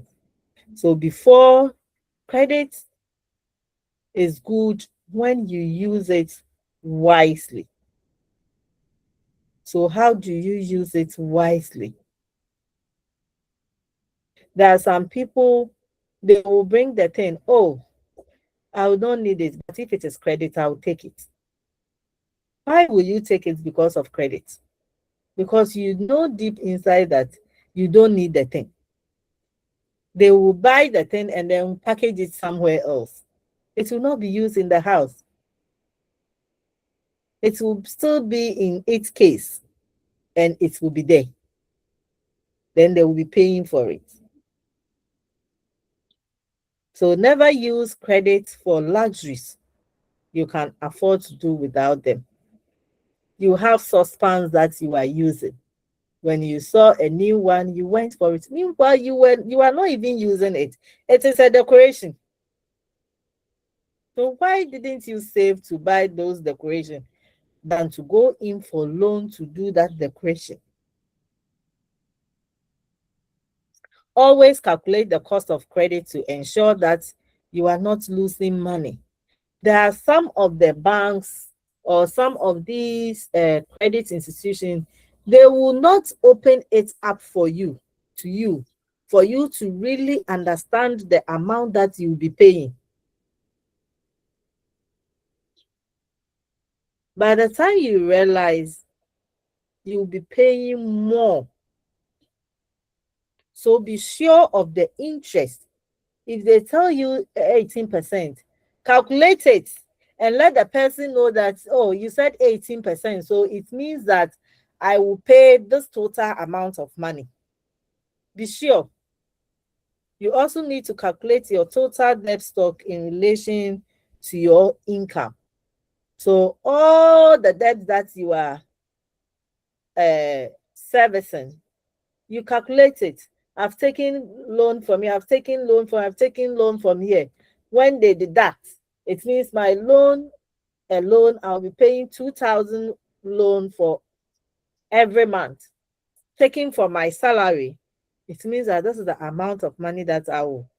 So before, credit is good when you use it wisely. So how do you use it wisely? There are some people, they will bring the thing, oh, I will not need it, but if it is credit, I will take it. Why will you take it because of credit? Because you know deep inside that you don't need the thing. They will buy the thing and then package it somewhere else. It will not be used in the house. It will still be in its case and it will be there. Then they will be paying for it. So never use credit for luxuries you can afford to do without them. You have saucepans that you are using. When you saw a new one, you went for it. Meanwhile, you are not even using it. It is a decoration. So why didn't you save to buy those decorations than to go in for loan to do that decoration? Always calculate the cost of credit to ensure that you are not losing money. There are some of the banks or some of these credit institutions, they will not open it up for you, for you to really understand the amount that you'll be paying. By the time you realize you'll be paying more, so be sure of the interest. If they tell you 18%, calculate it and let the person know that, oh, you said 18%, so it means that I will pay this total amount of money. Be sure. You also need to calculate your total debt stock in relation to your income. So all the debt that you are servicing, you calculate it. I've taken loan from here, I've taken loan from here. When they deduct, it means my loan alone, I'll be paying 2,000 loan for every month. Taking from my salary, It means that this is the amount of money that I will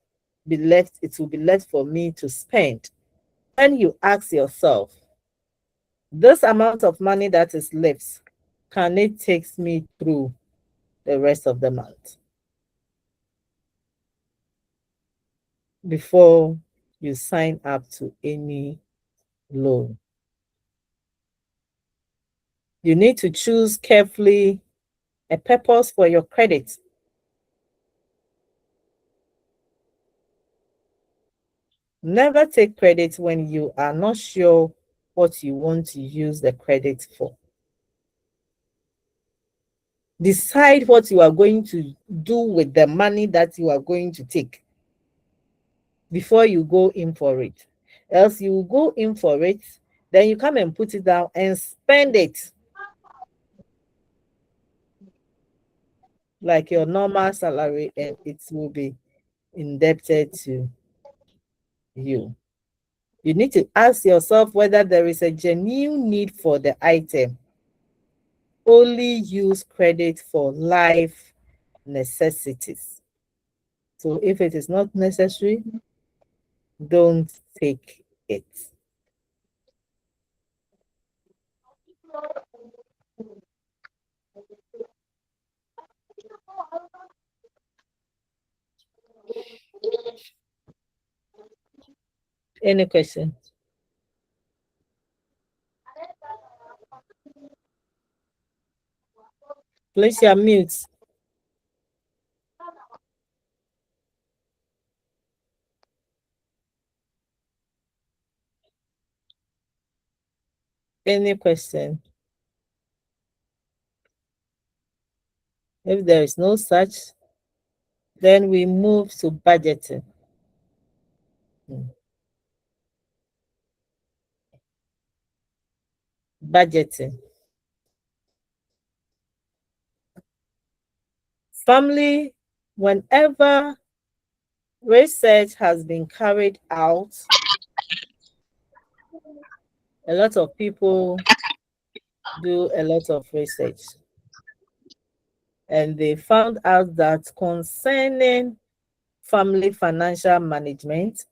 be left, it will be left for me to spend. Then you ask yourself, this amount of money that is left, can it take me through the rest of the month? Before you sign up to any loan. You need to choose carefully a purpose for your credit. Never take credit when you are not sure what you want to use the credit for. Decide what you are going to do with the money that you are going to take before you go in for it. Else you will go in for it, then you come and put it down and spend it like your normal salary, and it will be indebted to you. You need to ask yourself whether there is a genuine need for the item. Only use credit for life necessities. So if it is not necessary, don't take it. Any question? Please, you're mute. Any question? If there is no such, then we move to budgeting. Budgeting. Family, whenever research has been carried out, a lot of people do a lot of research. And they found out that concerning family financial management,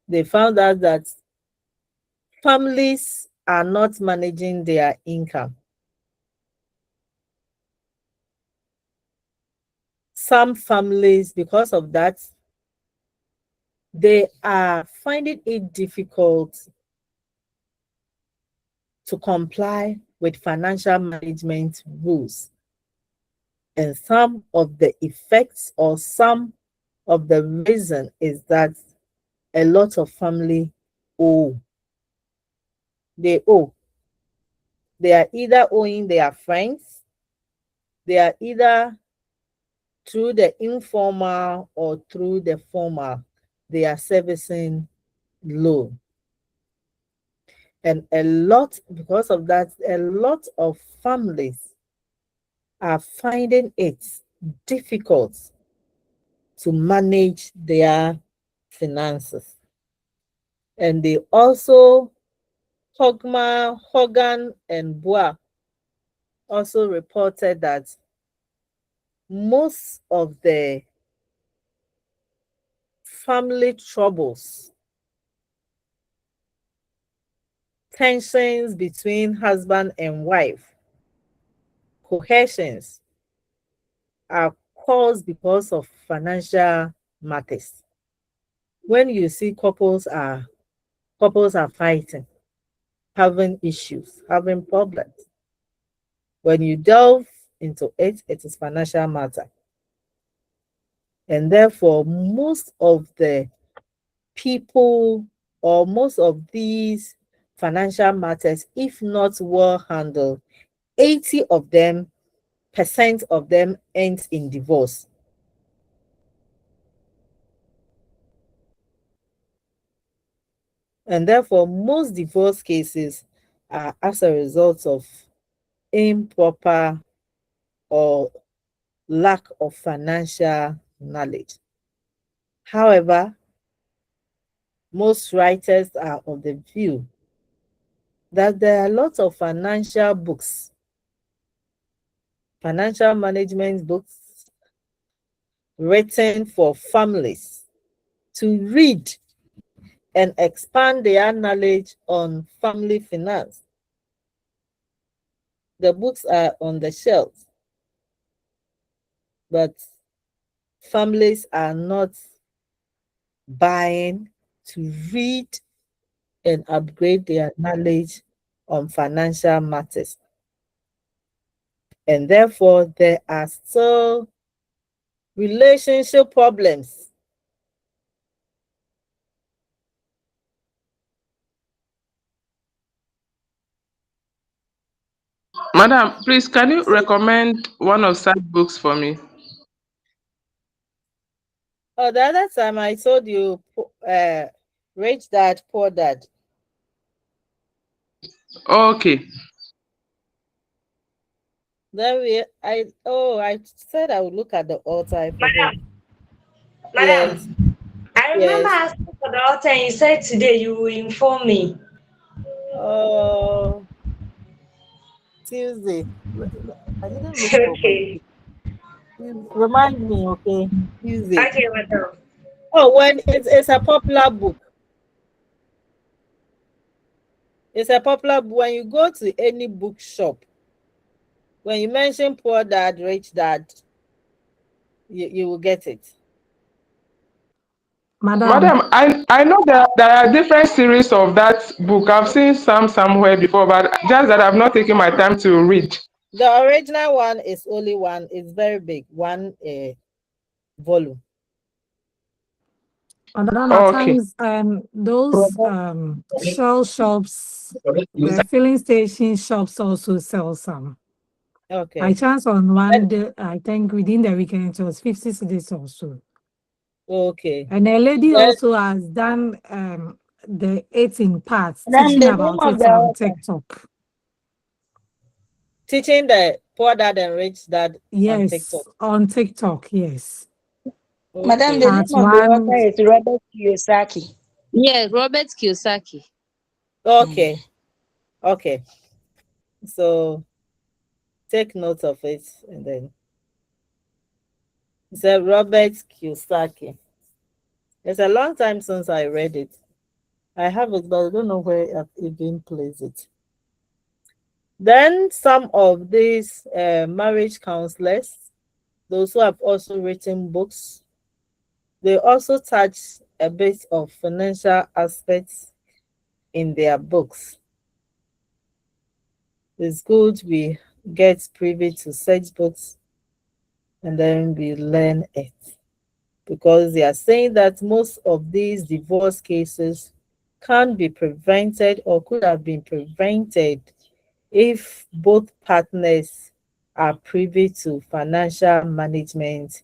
they found out that families are not managing their income. Some families, because of that, they are finding it difficult to comply with financial management rules. And some of the effects or some of the reason is that a lot of family owe. They owe. They are either owing their friends, they are either through the informal or through the formal, they are servicing loan. And because of that, a lot of families are finding it difficult to manage their finances. And they also, Hogan and Bois also reported that most of the family troubles, tensions between husband and wife, cohesions are caused because of financial matters. When you see couples are fighting, having issues, having problems, when you delve into it, it is financial matter. And therefore, most of the people or most of these financial matters, if not well handled, 80% of them ends in divorce. And therefore, most divorce cases are as a result of improper or lack of financial knowledge. However, most writers are of the view that there are lots of financial books financial management books written for families to read and expand their knowledge on family finance. The books are on the shelves, but families are not buying to read and upgrade their knowledge on financial matters. And therefore, there are still relationship problems. Madam, please, can you recommend one of such books for me? Oh, the other time I told you, Rich Dad, Poor Dad. Okay. Then I said I would look at the altar. I forgot. Yes, Madam, I remember yes. asking for the altar and you said today you will inform me. Oh, Tuesday. I didn't look for my Okay. book. Please remind me, okay? Tuesday. Okay, madam. Oh, when it's a popular book. It's a popular book. When you go to any bookshop, when you mention Poor Dad, Rich Dad, you will get it. Madam, Madam, I know there are different series of that book. I've seen some somewhere before, but just that I've not taken my time to read. The original one is only one. It's very big. One volume. Madam, at Okay. times, those shell shops, the filling station shops also sell some. Okay. By chance, on one day, I think within the weekend, it was 50 cedis also. Okay. And a lady Then, also has done the 18 parts, Madam, teaching the about name of it the on altar. TikTok. teaching the Poor Dad and Rich Dad on TikTok. Yes, on TikTok, yes. Madam, Okay. the Part name of the one, author is Robert Kiyosaki. Yeah, Robert Kiyosaki. Okay. Okay. So take note of it and then it's a Robert Kiyosaki. It's a long time since I read it. I have it, but I don't know where I've even placed it. Then some of these marriage counselors, those who have also written books, they also touch a bit of financial aspects in their books. It's good we get privy to such books and then we learn it. Because they are saying that most of these divorce cases can be prevented or could have been prevented if both partners are privy to financial management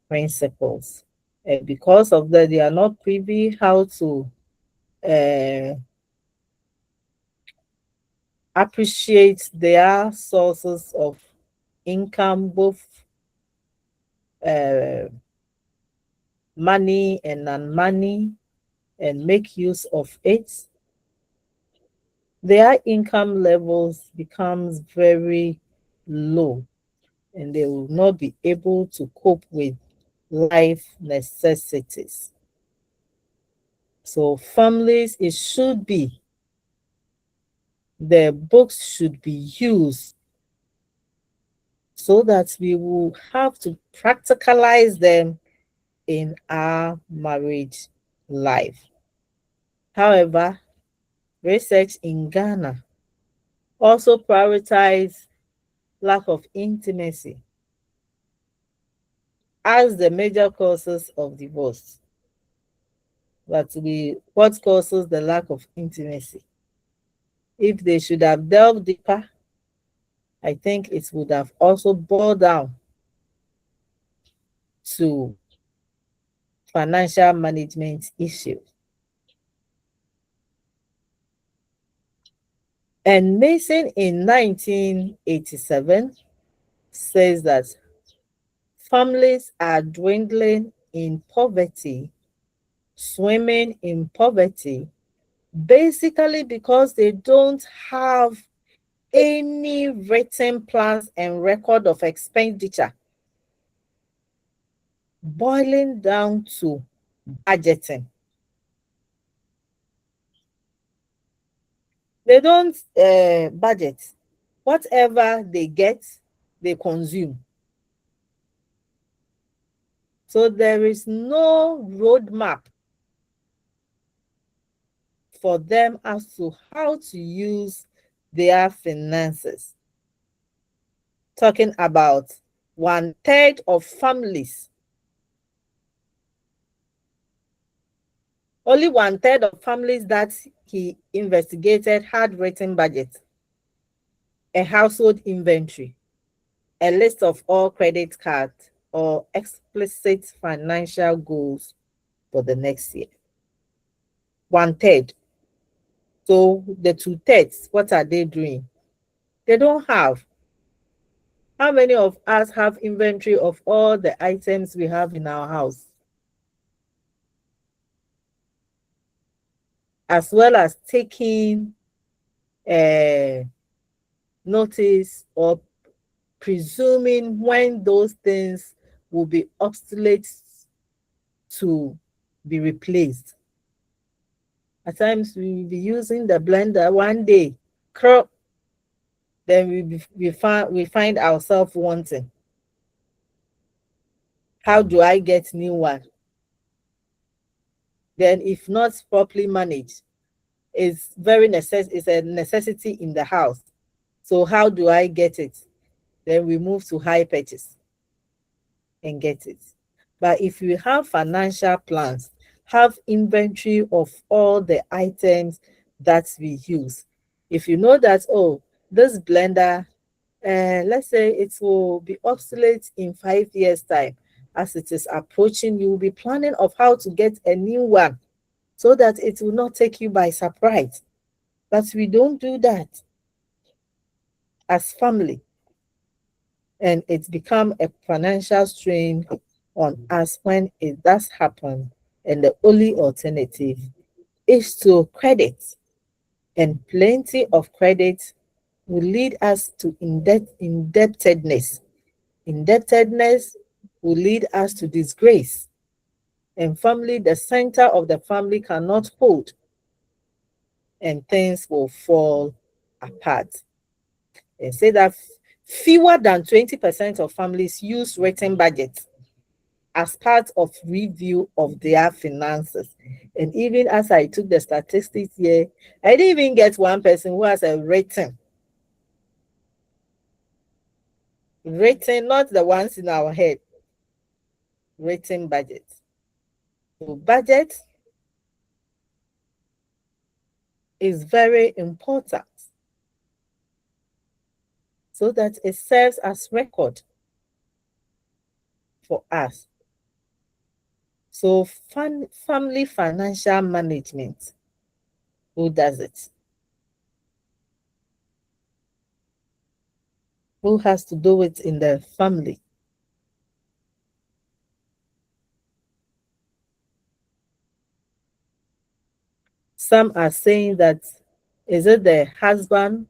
principles. And because of that, they are not privy how to appreciate their sources of income, both uh, money and non-money, and make use of it. Their income levels becomes very low and they will not be able to cope with life necessities. So families, it should be, the books should be used so that we will have to practicalize them in our marriage life. However, research in Ghana also prioritize lack of intimacy as the major causes of divorce. But what causes the lack of intimacy? If they should have delved deeper, I think it would have also boiled down to financial management issues. And Mason in 1987 says that families are dwindling in poverty, swimming in poverty, basically because they don't have any written plans and record of expenditure, boiling down to budgeting. They don't budget. Whatever they get, they consume. So there is no roadmap for them as to how to use their finances. Talking about 1/3 of families. Only 1/3 of families that he investigated had written budget, a household inventory, a list of all credit cards, or explicit financial goals for the next year. 1/3. So the 2/3, what are they doing? They don't have. How many of us have inventory of all the items we have in our house? As well as taking notice or presuming when those things will be obsolete to be replaced. At times we will be using the blender one day, crop, then we find ourselves wanting. How do I get new one? Then if not properly managed, it's a necessity in the house. So how do I get it? Then we move to high purchase and get it. But if you have financial plans, have inventory of all the items that we use. If you know that, oh, this blender, let's say it will be obsolete in 5 years' time. As it is approaching, you will be planning of how to get a new one so that it will not take you by surprise. But we don't do that as family. And it's become a financial strain on us when it does happen. And the only alternative is to credit. And plenty of credit will lead us to indebtedness. Indebtedness will lead us to disgrace. And family, the center of the family cannot hold. And things will fall apart. And say that fewer than 20% of families use written budgets as part of review of their finances. And even as I took the statistics here, I didn't even get one person who has a written, not the ones in our head, written budget. So budget is very important so that it serves as record for us. So family financial management, who does it? Who has to do it in the family? Some are saying that, is it the husband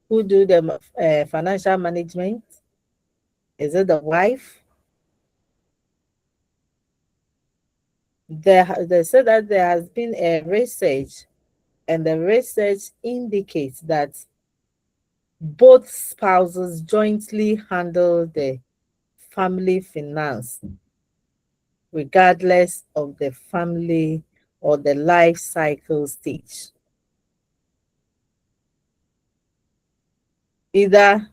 who do the financial management? Is it the wife? They said that there has been a research, and the research indicates that both spouses jointly handle the family finance, regardless of the family or the life cycle stage. Either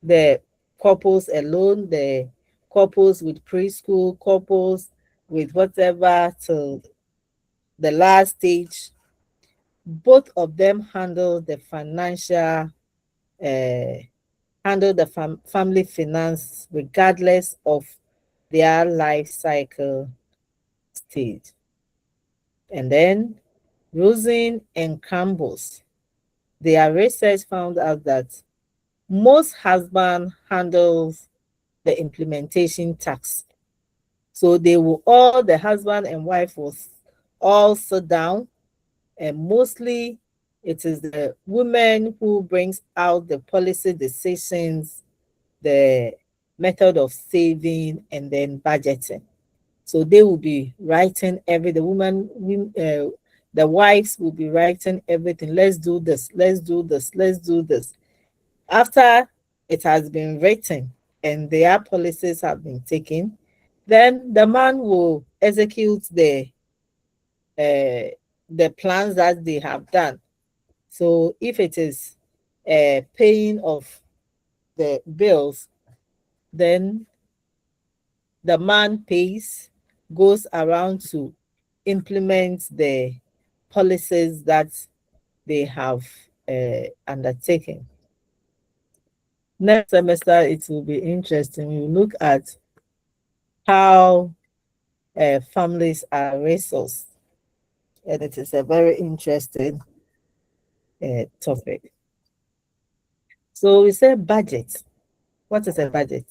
the couples alone, the couples with preschool, couples with whatever till the last stage, both of them handle the financial, family finance regardless of their life cycle stage. And then Rosen and Campbell's, their research found out that most husband handles the implementation tax. So the husband and wife will all sit down, and mostly It is the women who brings out the policy decisions, the method of saving, and then budgeting. So they will be writing the wives will be writing everything. Let's do this, let's do this, let's do this. After it has been written and their policies have been taken, then the man will execute the plans that they have done. So if it is paying of the bills, then the man pays, goes around to implement the policies that they have undertaken. Next semester, it will be interesting. We look at how families are resourced, and it is a very interesting topic. So we say budget. What is a budget?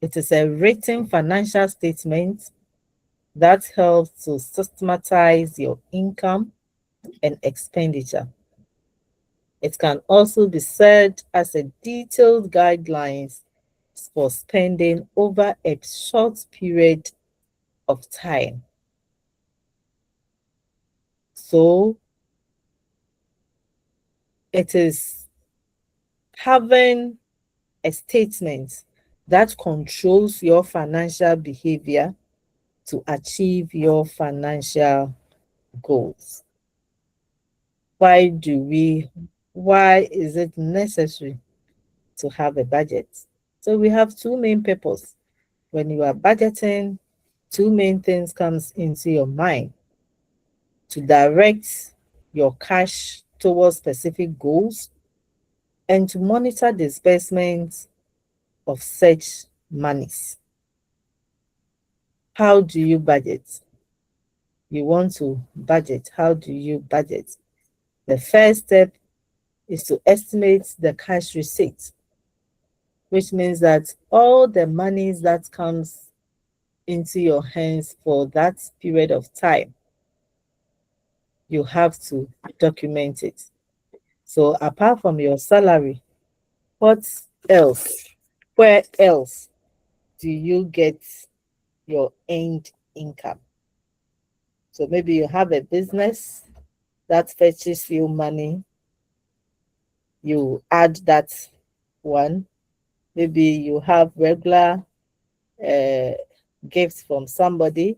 It is a written financial statement that helps to systematize your income and expenditure. It can also be said as a detailed guidelines for spending over a short period of time. So it is having a statement that controls your financial behavior to achieve your financial goals. Why is it necessary to have a budget? So we have two main purposes. When you are budgeting, two main things comes into your mind: to direct your cash towards specific goals and to monitor disbursements of such monies. How do you budget? You want to budget. How do you budget? The first step is to estimate the cash receipt, which means that all the monies that comes into your hands for that period of time, you have to document it. So apart from your salary, what else? Where else do you get your end income? So maybe you have a business that fetches you money, you add that one. Maybe you have regular gifts from somebody,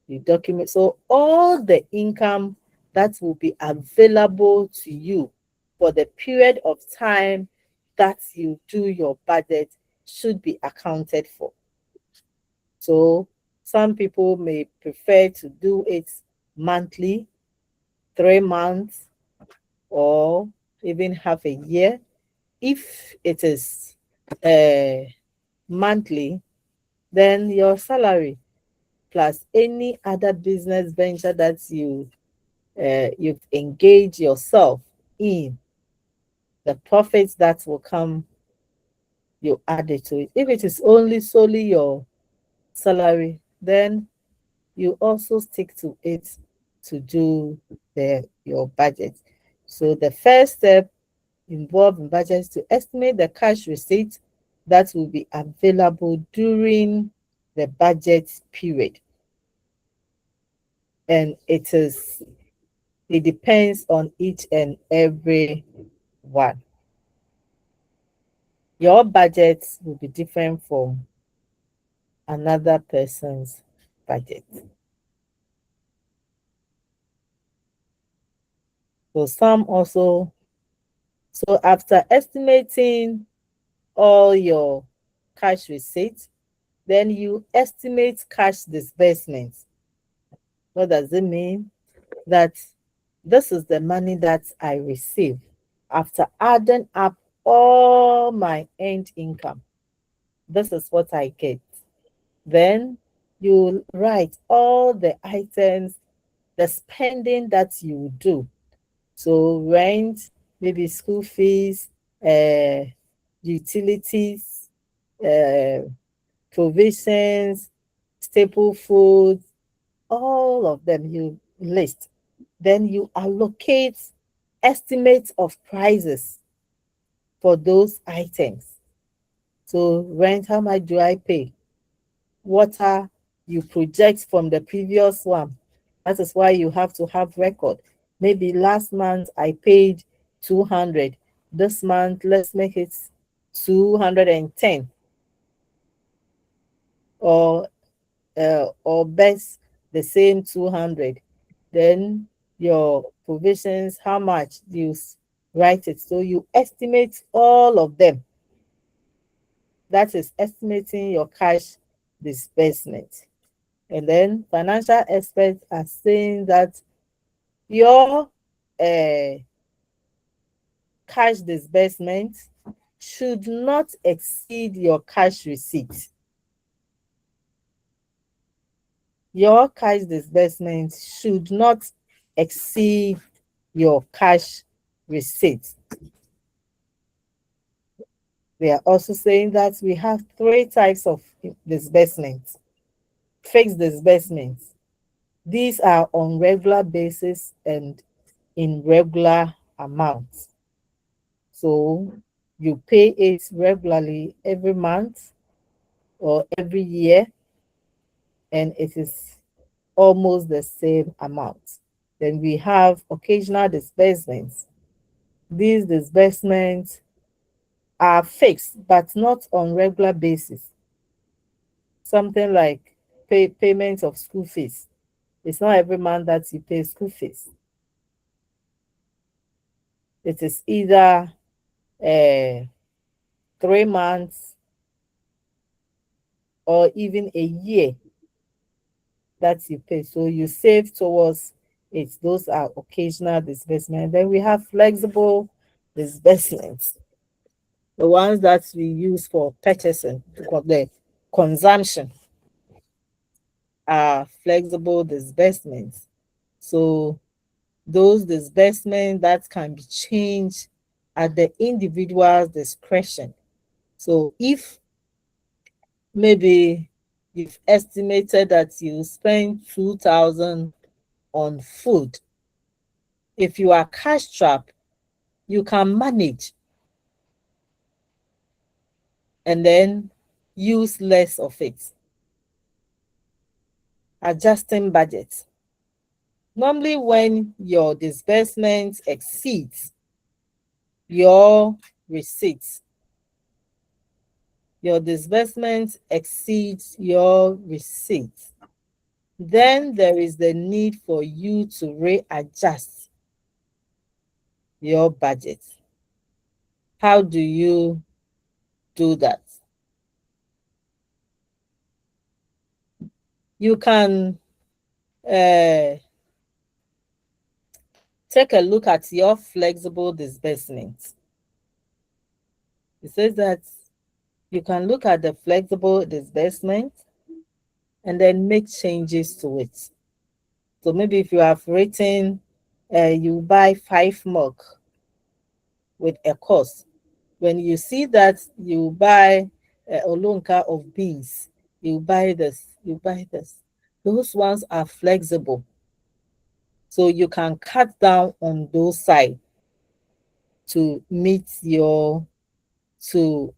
you document. So all the income that will be available to you for the period of time that you do your budget should be accounted for. So some people may prefer to do it monthly, 3 months, or even half a year. If it is monthly, then your salary plus any other business venture that you've engaged yourself in, the profits that will come, you add it to it. If it is only solely your salary, then you also stick to it to do your budget. So the first step involved in budget is to estimate the cash receipt that will be available during the budget period. And it depends on each and every one. Your budget will be different from another person's budget. So after estimating all your cash receipts, then you estimate cash disbursements. What does it mean? That this is the money that I receive after adding up all my earned income. This is what I get. Then you write all the items, the spending that you do. So rent, maybe school fees, utilities, provisions, staple foods, all of them you list. Then you allocate estimates of prices for those items. So rent, how much do I pay? Water, you project from the previous one. That is why you have to have record. Maybe last month I paid 200. This month, let's make it 210. Or best the same 200. Then your provisions, how much you write it. So you estimate all of them. That is estimating your cash disbursement. And then financial experts are saying that your cash disbursement should not exceed your cash receipt. Your cash disbursement should not exceed your cash receipt. They are also saying that we have 3 types of disbursements. Fixed disbursements. These are on regular basis and in regular amounts. So you pay it regularly every month or every year, and it is almost the same amount. Then we have occasional disbursements. These disbursements are fixed but not on regular basis. Something like payment of school fees. It's not every month that you pay school fees. It is either 3 months or even a year that you pay. So you save towards it. Those are occasional disbursements. Then we have flexible disbursements, the ones that we use for purchasing, the consumption are flexible disbursements. So those disbursements that can be changed at the individual's discretion. So if maybe you've estimated that you spend 2,000 on food, if you are cash strapped, you can manage and then use less of it. Adjusting budget. Normally, when your disbursement exceeds your receipts, your disbursement exceeds your receipts, then there is the need for you to readjust your budget. How do you do that? You can take a look at your flexible disbursement. It says that you can look at the flexible disbursement and then make changes to it. So maybe if you have written, you buy 5 mug with a cost. When you see that you buy a olonka of beans, you buy this, you buy this. Those ones are flexible. So you can cut down on those sides to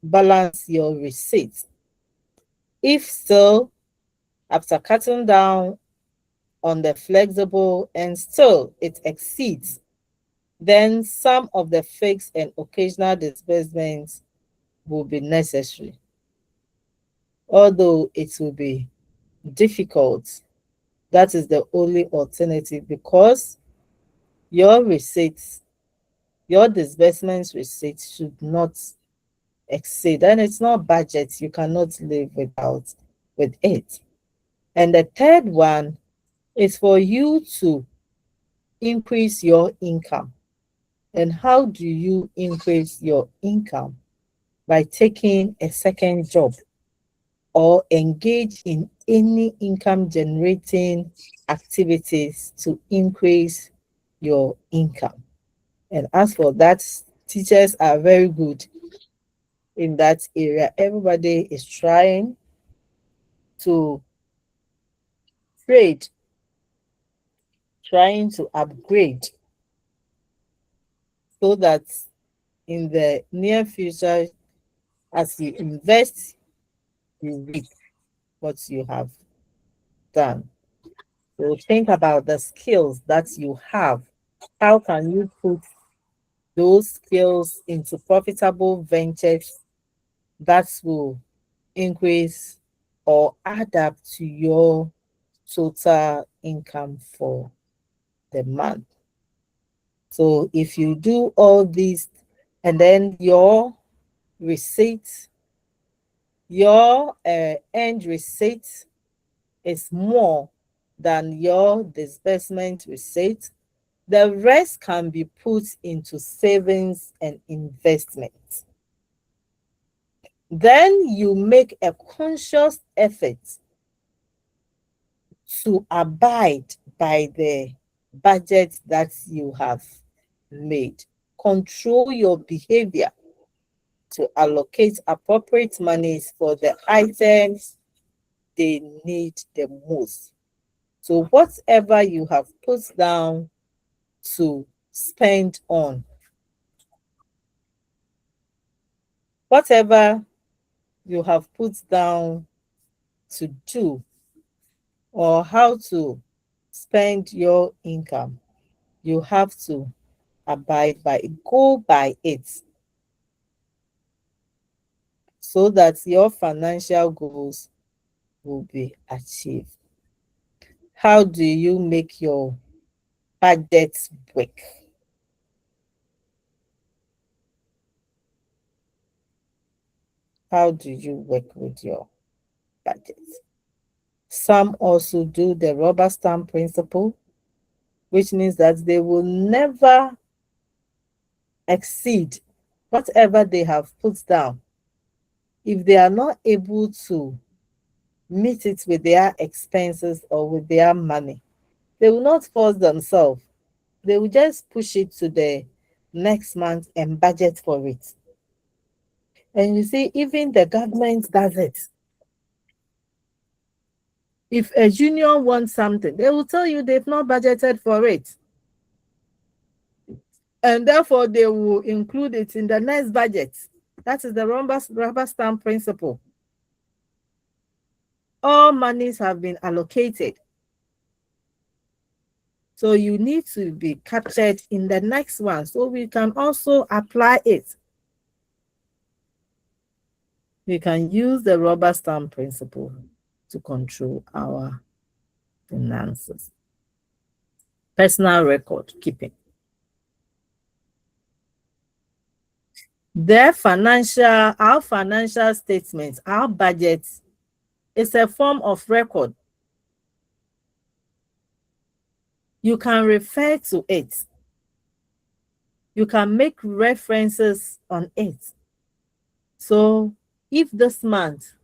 balance your receipts. If so, after cutting down on the flexible and still it exceeds, then some of the fixed and occasional disbursements will be necessary. Although it will be difficult, that is the only alternative, because your receipts, your disbursements receipts should not exceed, and it's not budget. You cannot live with it. And the third one is for you to increase your income. And how do you increase your income? By taking a second job or engage in any income generating activities to increase your income. And as for that, teachers are very good in that area. Everybody is trying to trade trying to upgrade so that in the near future, as you invest, you reap what you have done. So think about the skills that you have. How can you put those skills into profitable ventures that will increase or add up to your total income for the month? So if you do all these and then your receipt, your end receipt is more than your disbursement receipt, the rest can be put into savings and investments. Then you make a conscious effort to abide by the budget that you have made. Control your behavior to allocate appropriate monies for the items they need the most. So whatever you have put down to spend on, whatever you have put down to do, or how to spend your income, you have to abide by it, go by it, so that your financial goals will be achieved. How do you make your budget work? How do you work with your budget? Some also do the rubber stamp principle, which means that they will never exceed whatever they have put down. If they are not able to meet it with their expenses or with their money, they will not force themselves. They will just push it to the next month and budget for it. And you see, even the government does it. If a junior wants something, they will tell you they've not budgeted for it. And therefore, they will include it in the next budget. That is the rubber stamp principle. All monies have been allocated. So you need to be captured in the next one so we can also apply it. We can use the rubber stamp principle to control our finances. Personal record keeping. Our financial statements, our budget is a form of record. You can refer to it. You can make references on it. So if this month,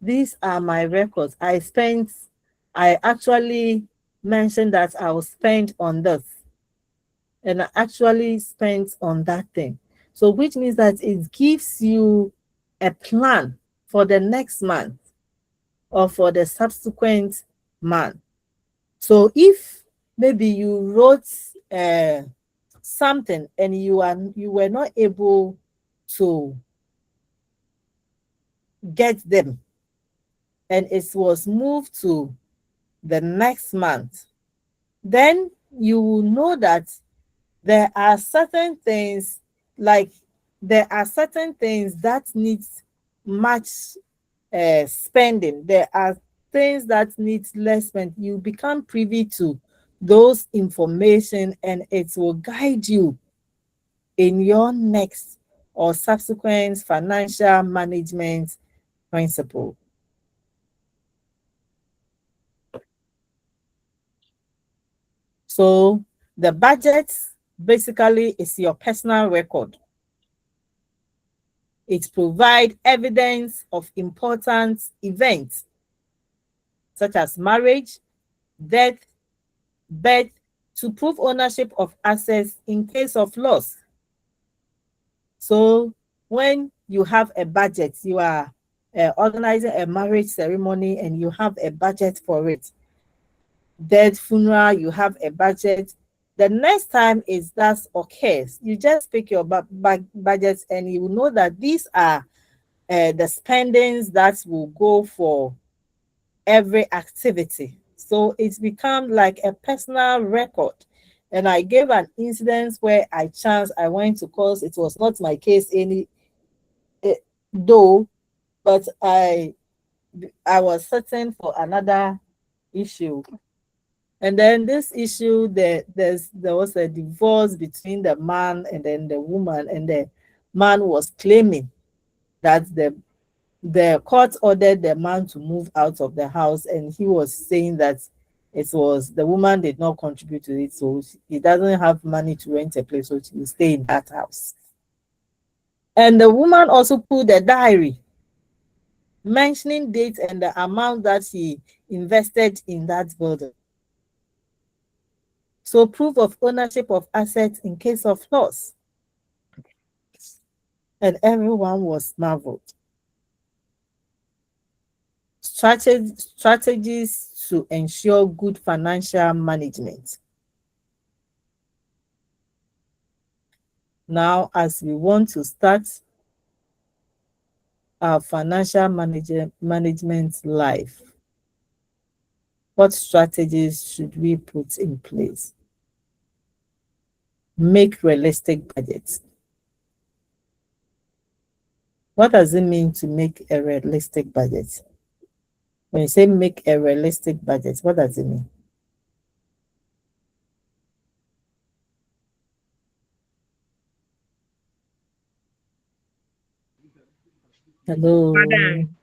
these are my records, I actually mentioned that I will spend on this, and I actually spent on that thing. So which means that it gives you a plan for the next month or for the subsequent month. So if maybe you wrote something and you were not able to get them, and it was moved to the next month, then you will know that there are certain things that need much spending. There are things that need less spend. You become privy to those information, and it will guide you in your next or subsequent financial management principle. So the budget basically is your personal record. It provides evidence of important events such as marriage, death, birth, to prove ownership of assets in case of loss. So when you have a budget, you are organizing a marriage ceremony and you have a budget for it, dead funeral, you have a budget. The next time is that occurs, you just pick your budgets and you know that these are the spendings that will go for every activity. So it's become like a personal record. And I gave an incident where I went to course. It was not my case though, but I was certain for another issue. And then this issue, there was a divorce between the man and then the woman, and the man was claiming that the court ordered the man to move out of the house, and he was saying that it was the woman did not contribute to it, so he doesn't have money to rent a place, so she will stay in that house. And the woman also put a diary mentioning dates and the amount that he invested in that building. So proof of ownership of assets in case of loss. And everyone was marveled. Strategies to ensure good financial management. Now, as we want to start our financial management life, what strategies should we put in place? Make realistic budgets. What does it mean to make a realistic budget? When you say make a realistic budget, what does it mean? Hello. Madam,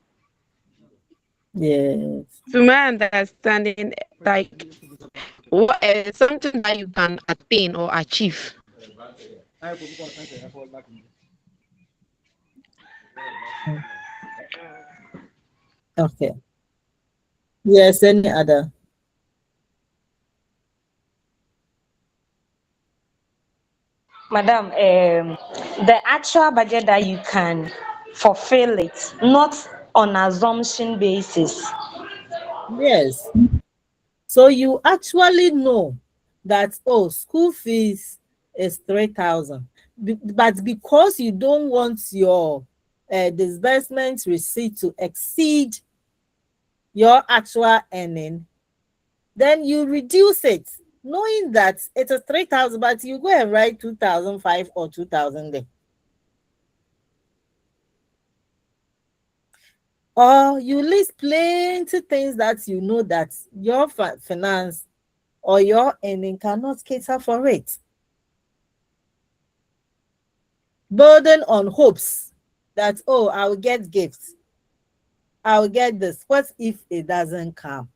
Yes. to my understanding, like something that you can attain or achieve. Okay. Yes, any other? Madam, the actual budget that you can fulfill it, not on assumption basis. Yes. So you actually know that, oh, school fees is 3,000. But because you don't want your disbursement receipt to exceed your actual earning, then you reduce it, knowing that it is 3,000, but you go and write 2,005 or 2,000 there. Or you list plenty things that you know that your finance or your earning cannot cater for it. Burden on hopes that, oh, I'll get gifts. I'll get this. What if it doesn't come?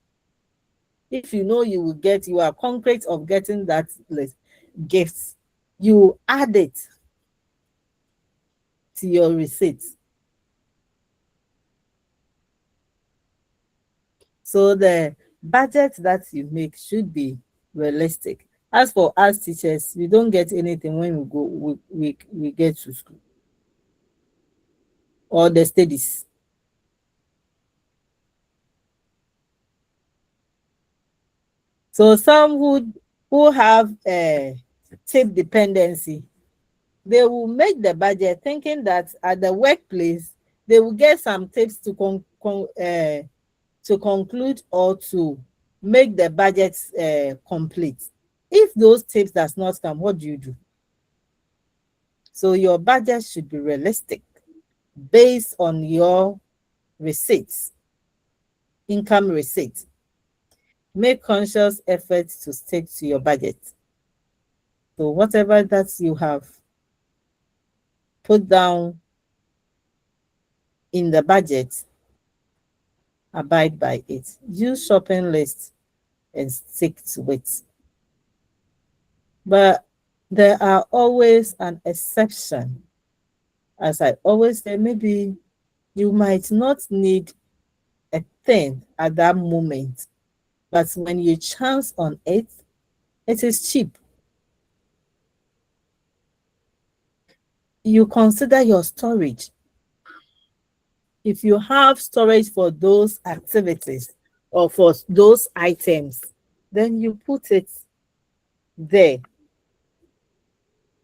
If you know you will get, you are concrete of getting that gifts, you add it to your receipts. So the budget that you make should be realistic. As for us teachers, we don't get anything when we go, we get to school or the studies. So some who have a tip dependency, they will make the budget thinking that at the workplace, they will get some tips to conclude or to make the budget complete. If those tips does not come, what do you do? So your budget should be realistic based on your receipts, income receipts. Make conscious efforts to stick to your budget. So whatever that you have put down in the budget, abide by it. Use shopping lists and stick to it. But there are always an exception. As I always say, maybe you might not need a thing at that moment, but when you chance on it, it is cheap. You consider your storage. If you have storage for those activities or for those items, then you put it there.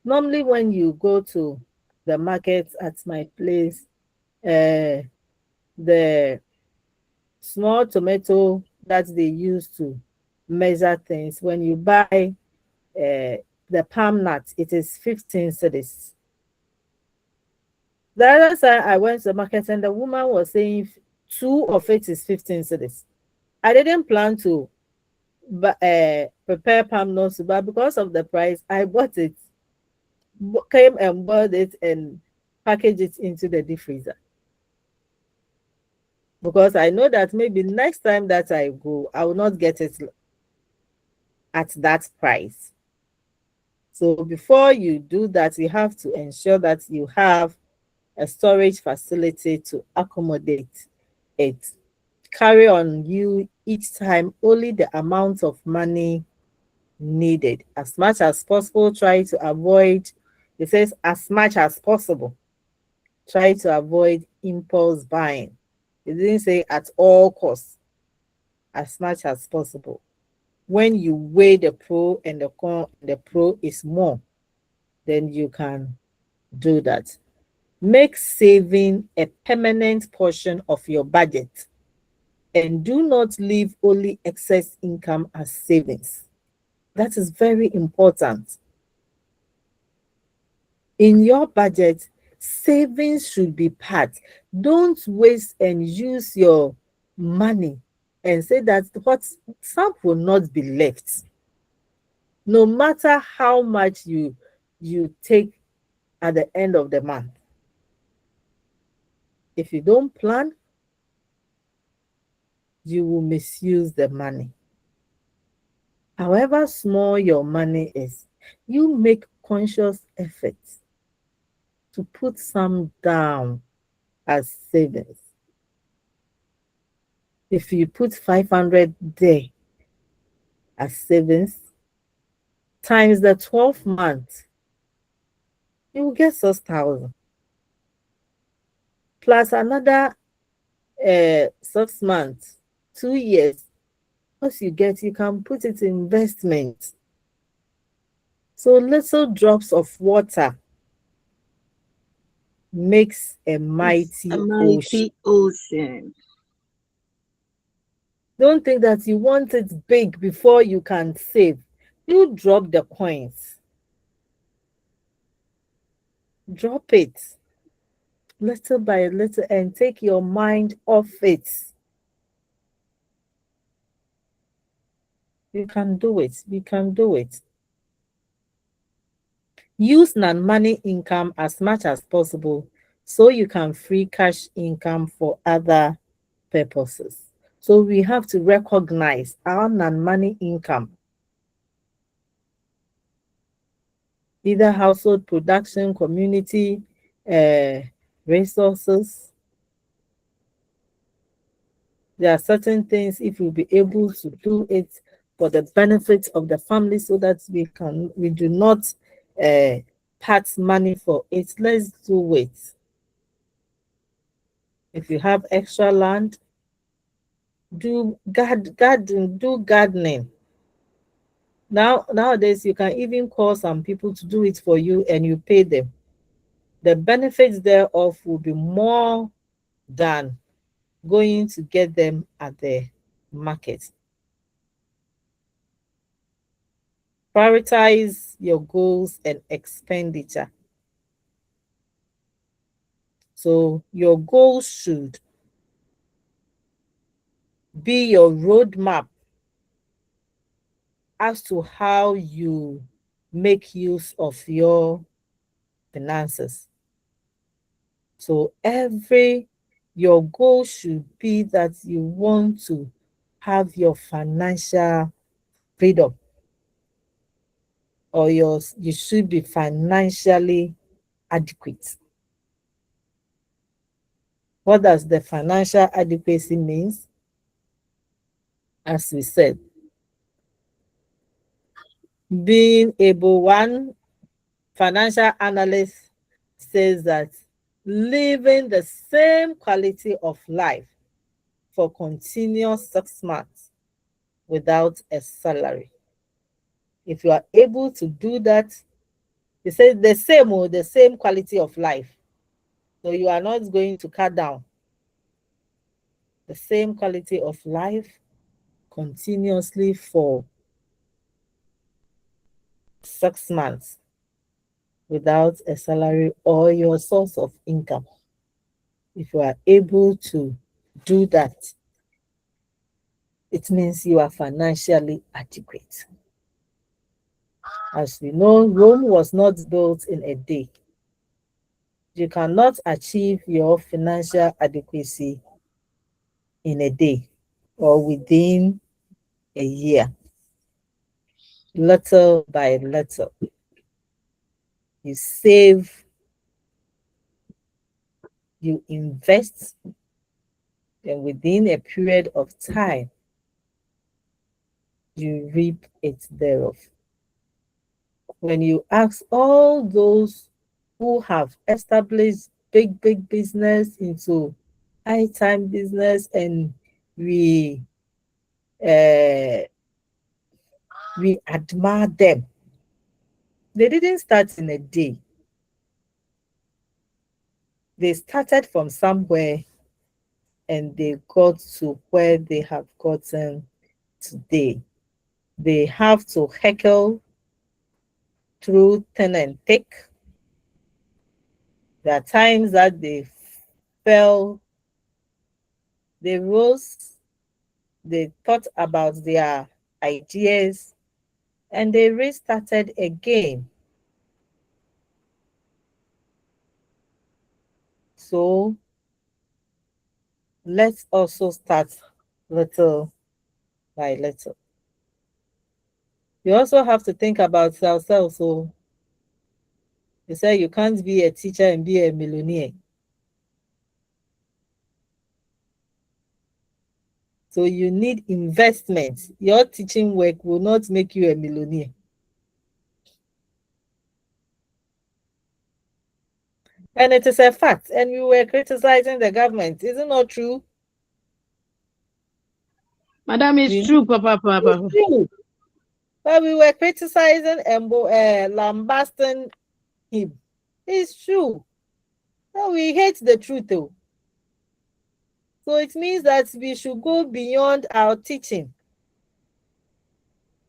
Normally, when you go to the market at my place, the small tomato that they use to measure things, when you buy the palm nut, it is 15 cedis. The other time I went to the market and the woman was saying 2 of it is 15 cedis. I didn't plan to prepare palm nuts, but because of the price, I bought it, came and bought it and packaged it into the deep freezer. Because I know that maybe next time that I go, I will not get it at that price. So before you do that, you have to ensure that you have a storage facility to accommodate it. Carry on you each time only the amount of money needed. As much as possible, try to avoid, it says as much as possible, try to avoid impulse buying. It didn't say at all costs, as much as possible. When you weigh the pro and the con, the pro is more, then you can do that. Make saving a permanent portion of your budget and do not leave only excess income as savings. That is very important. In your budget, savings should be part. Don't waste and use your money and say that what some will not be left. No matter how much you take at the end of the month. If you don't plan, you will misuse the money. However small your money is, you make conscious efforts to put some down as savings. If you put 500 there as savings, times the 12 months, you will get 6,000. Plus another 6 months, 2 years. Once you get, you can put it in investment. So little drops of water makes a mighty ocean. Don't think that you want it big before you can save. You drop the coins. Drop it little by little and take your mind off it. You can do it. You can do it. Use non-money income as much as possible so you can free cash income for other purposes. So we have to recognize our non-money income, either household production, community resources. There are certain things, if we'll be able to do it for the benefit of the family so that we do not part money for it, let's do it. If you have extra land, do gardening. Nowadays, you can even call some people to do it for you and you pay them. The benefits thereof will be more than going to get them at the market. Prioritize your goals and expenditure. So your goals should be your roadmap as to how you make use of your finances. So your goal should be that you want to have your financial freedom, or you should be financially adequate. What does the financial adequacy means? As we said, being able, one financial analyst says that living the same quality of life for continuous 6 months without a salary. If you are able to do that, they say the same quality of life. So you are not going to cut down. The same quality of life continuously for 6 months without a salary or your source of income. If you are able to do that, it means you are financially adequate. As we know, Rome was not built in a day. You cannot achieve your financial adequacy in a day or within a year. Little by little, you save, you invest, and within a period of time, you reap it thereof. When you ask all those who have established big business into high time business, and we admire them. They didn't start in a day. They started from somewhere and they got to where they have gotten today. They have to heckle through thin and thick. There are times that they fell, they rose, they thought about their ideas, and they restarted again. So let's also start little by little. We also have to think about ourselves. So you say you can't be a teacher and be a millionaire. So you need investment. Your teaching work will not make you a millionaire. And it is a fact. And we were criticizing the government. Is it not true? Madam, it's true, Papa. It's true. But we were criticizing and lambasting him. It's true. No, we hate the truth though. So it means that we should go beyond our teaching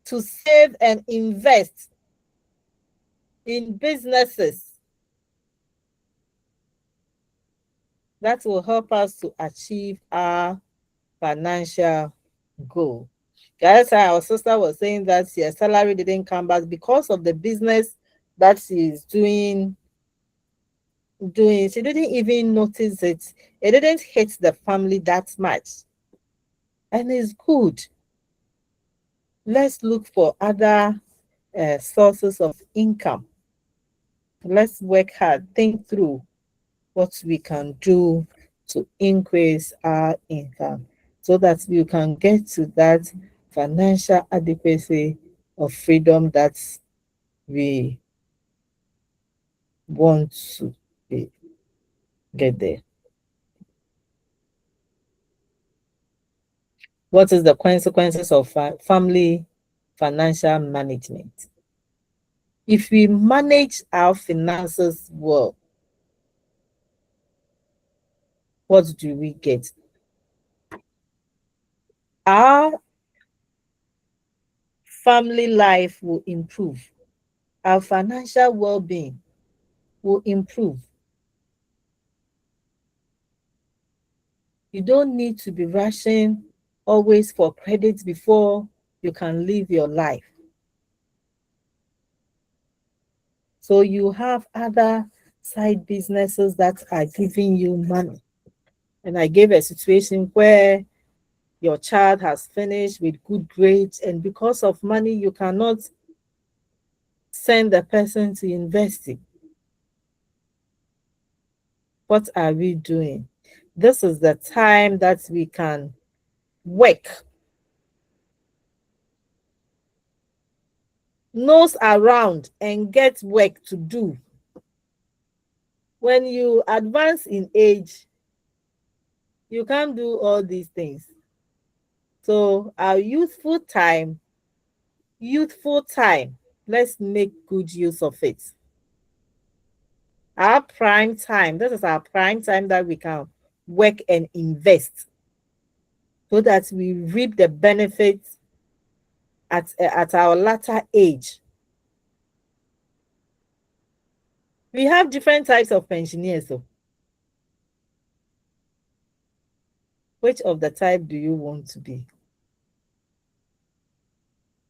to save and invest in businesses that will help us to achieve our financial goal. The other time, our sister was saying that her salary didn't come back because of the business that she's doing. She didn't even notice it. It didn't hit the family that much. And it's good. Let's look for other sources of income. Let's work hard, think through what we can do to increase our income so that we can get to that financial adequacy of freedom that we want to get there. What is the consequences of family financial management? If we manage our finances well, what do we get? Our family life will improve. Our financial well-being will improve. You don't need to be rushing always for credit before you can live your life. So you have other side businesses that are giving you money. And I gave a situation where your child has finished with good grades, and because of money, you cannot send the person to university. What are we doing? This is the time that we can work. Nose around and get work to do. When you advance in age, you can't do all these things. So our youthful time, let's make good use of it. Our prime time, this is our prime time that we can work and invest so that we reap the benefits at our latter age. We have different types of pensioners. So which of the type do you want to be?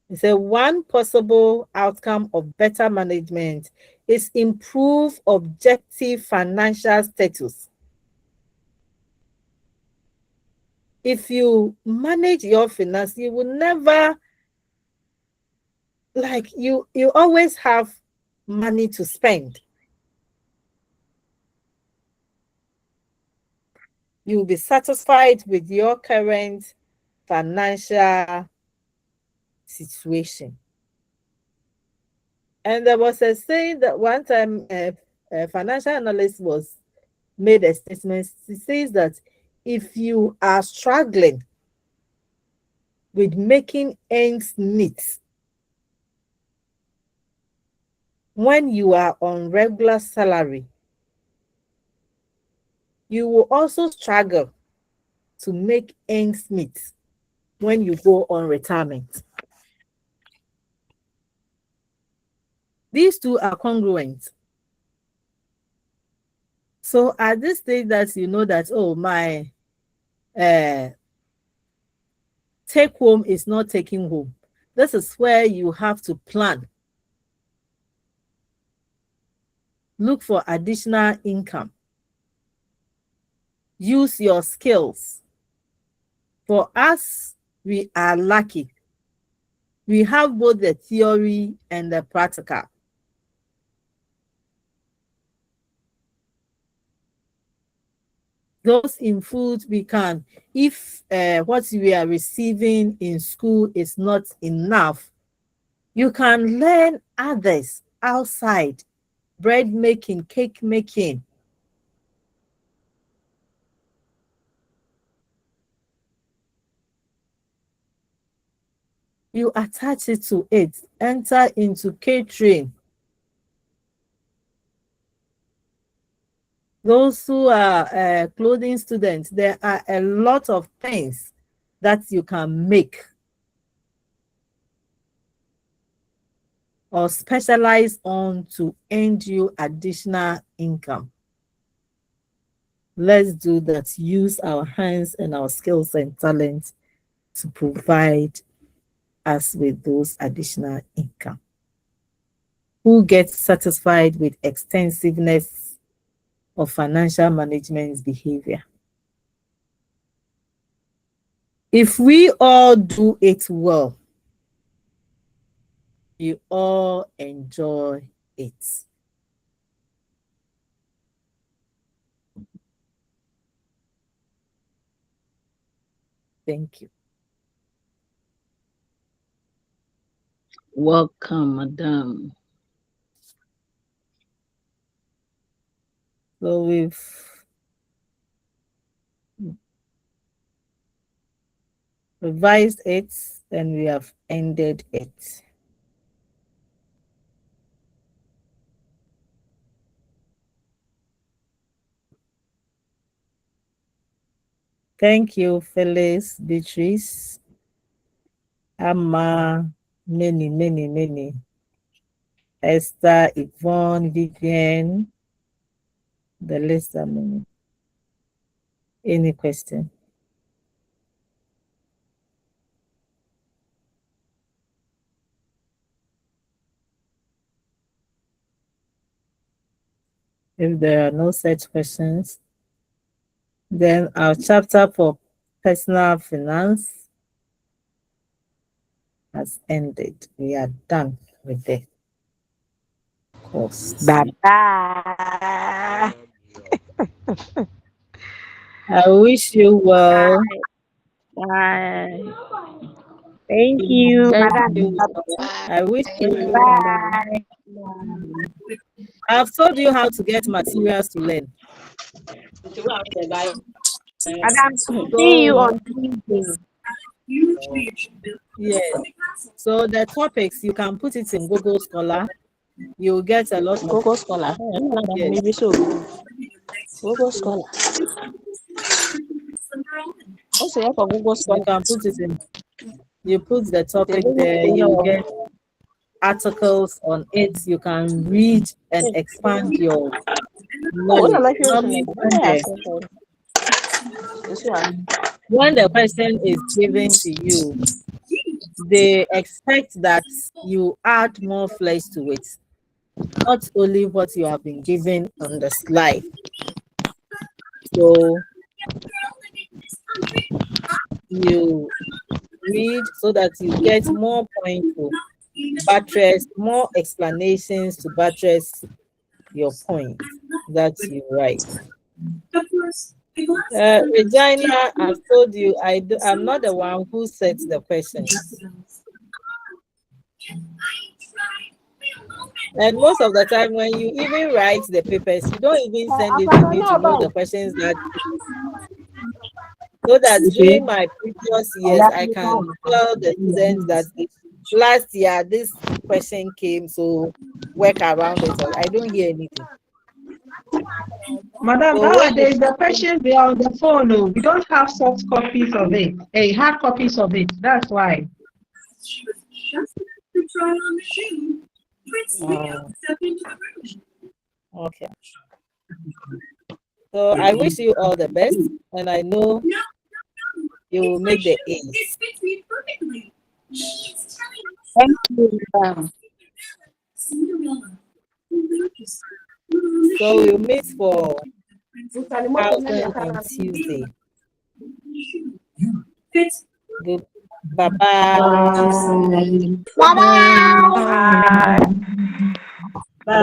It's a one possible outcome of better management is improve objective financial status. If you manage your finance, you will never, like, you always have money to spend. You'll be satisfied with your current financial situation. And there was a saying that one time a financial analyst made a statement. He says that if you are struggling with making ends meet when you are on regular salary, you will also struggle to make ends meet when you go on retirement. These two are congruent. So at this stage that you know that, oh, my take home is not taking home, this is where you have to plan. Look for additional income. Use your skills. For us, we are lucky. We have both the theory and the practical. Those in food, we can, if what we are receiving in school is not enough, you can learn others outside, bread making, cake making. You attach it to it, enter into catering. Those who are clothing students, there are a lot of things that you can make or specialize on to earn you additional income. Let's do that. Use our hands and our skills and talents to provide us with those additional income. Who gets satisfied with extensiveness of financial management behavior? If we all do it well, you all enjoy it. Thank you. Welcome, madam. So we've revised it and we have ended it. Thank you, Phyllis, Beatrice, Amma, many. Esther, Yvonne, Vivian, the list are many. Any question? If there are no such questions, then our chapter for personal finance has ended. We are done with the course. Bye-bye. I wish you well. Bye. Thank you, Thank madam. you. I wish you. Bye. I've told you how to get materials to learn. Madam, see you on Tuesday. Yes. So the topics, you can put it in Google Scholar. You'll get a lot of Google Scholar. yes. Maybe so. Google Scholar. What's the for Google You Scholar? can put it in. You put the topic there. You get articles on it. You can read and expand your knowledge. Normally, when the question is given to you, they expect that you add more flesh to it, not only what you have been given on the slide. So you read so that you get more points to buttress, more explanations to buttress your point that you write. Regina, I've told you I'm not the one who sets the questions. And most of the time when you even write the papers, you don't even send it to me to know the questions that, so that during my previous years, I can tell the students that last year this question came, so work around it. Or I don't hear anything. Madam, So nowadays the questions they are on the phone. Oh, we don't have soft copies of it. Hard copies of it. That's why. Okay. So I wish you all the best, and I know you will make the A's. Thank you. So we'll meet for housing on Tuesday. Good. Bye-bye. Bye-bye. Bye.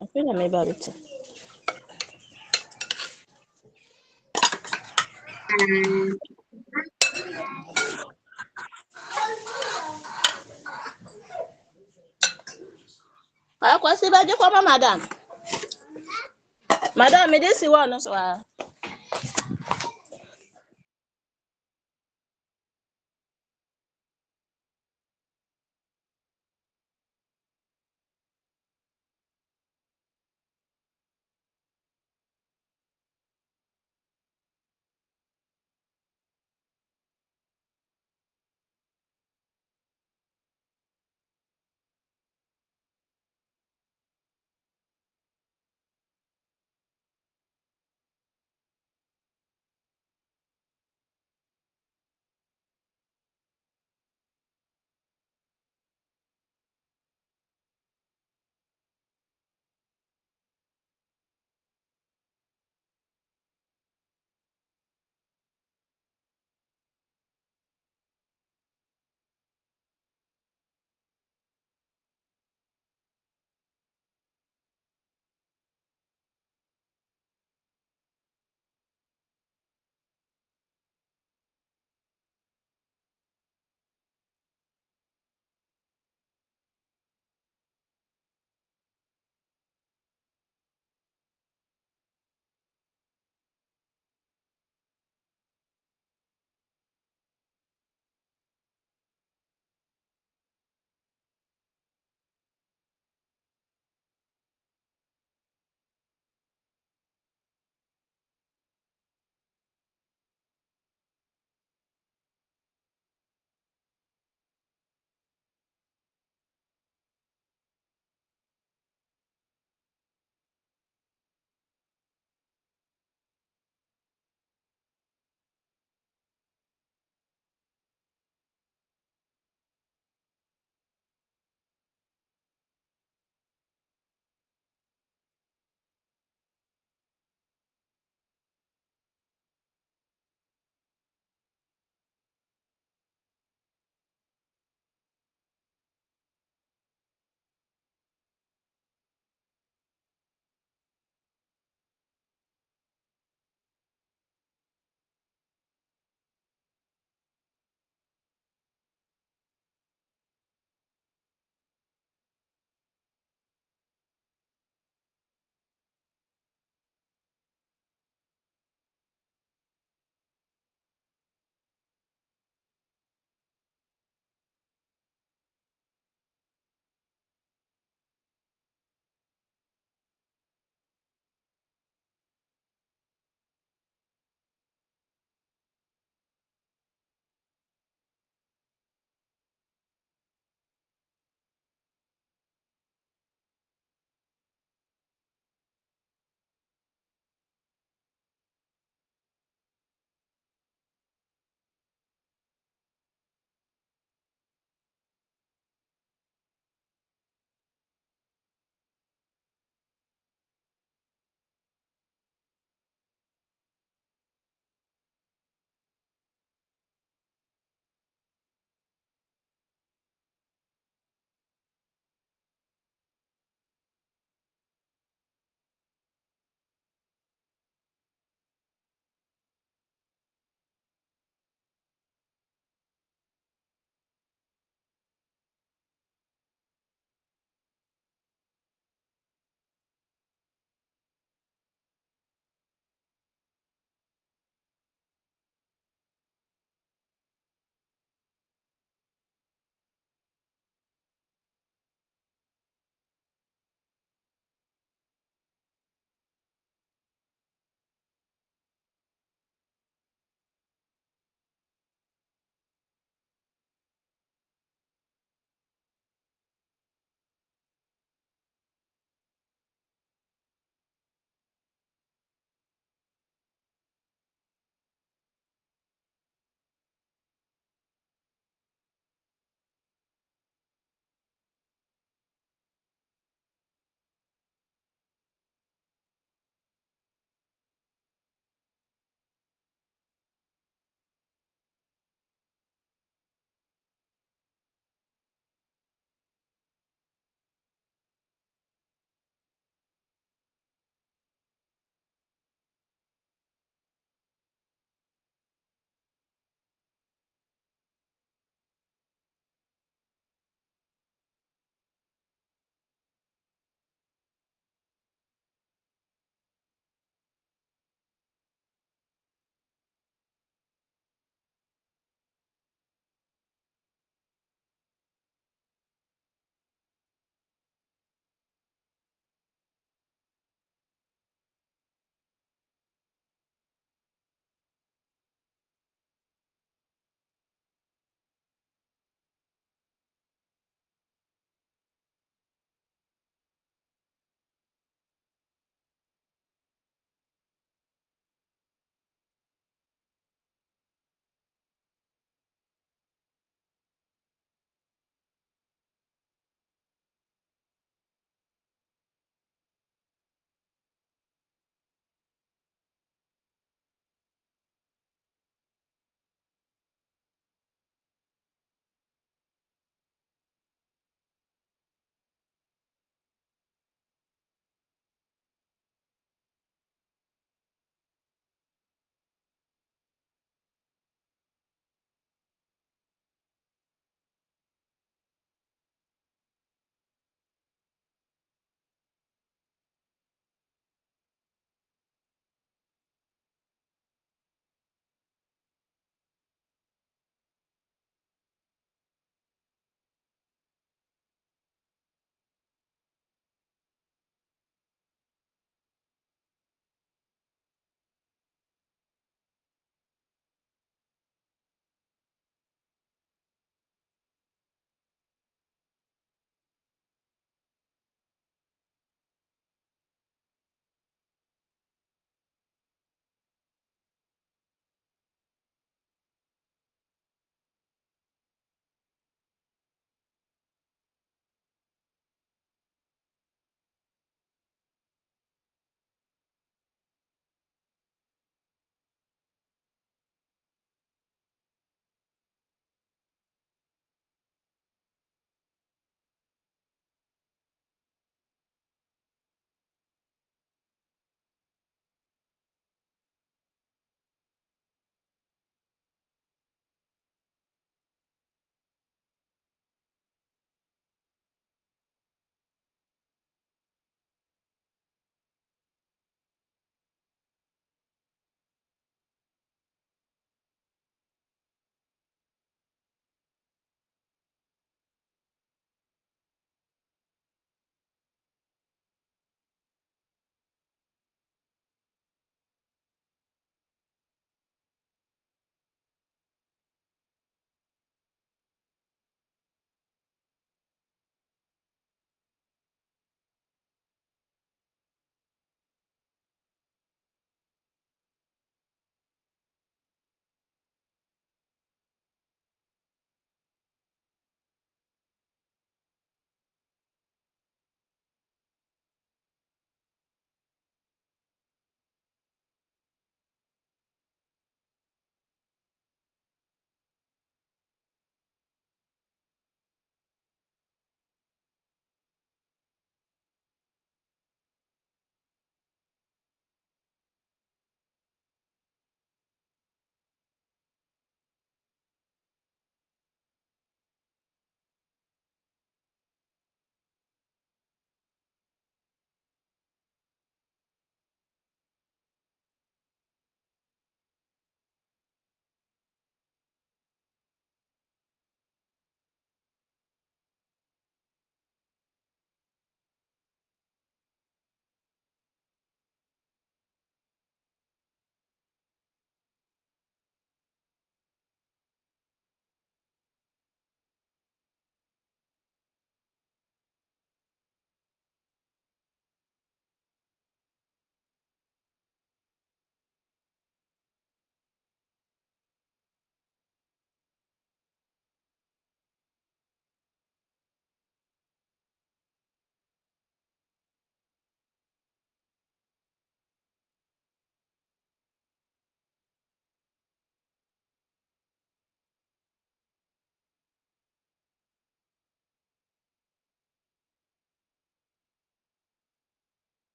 I think I may be able to. Madam, me this one, so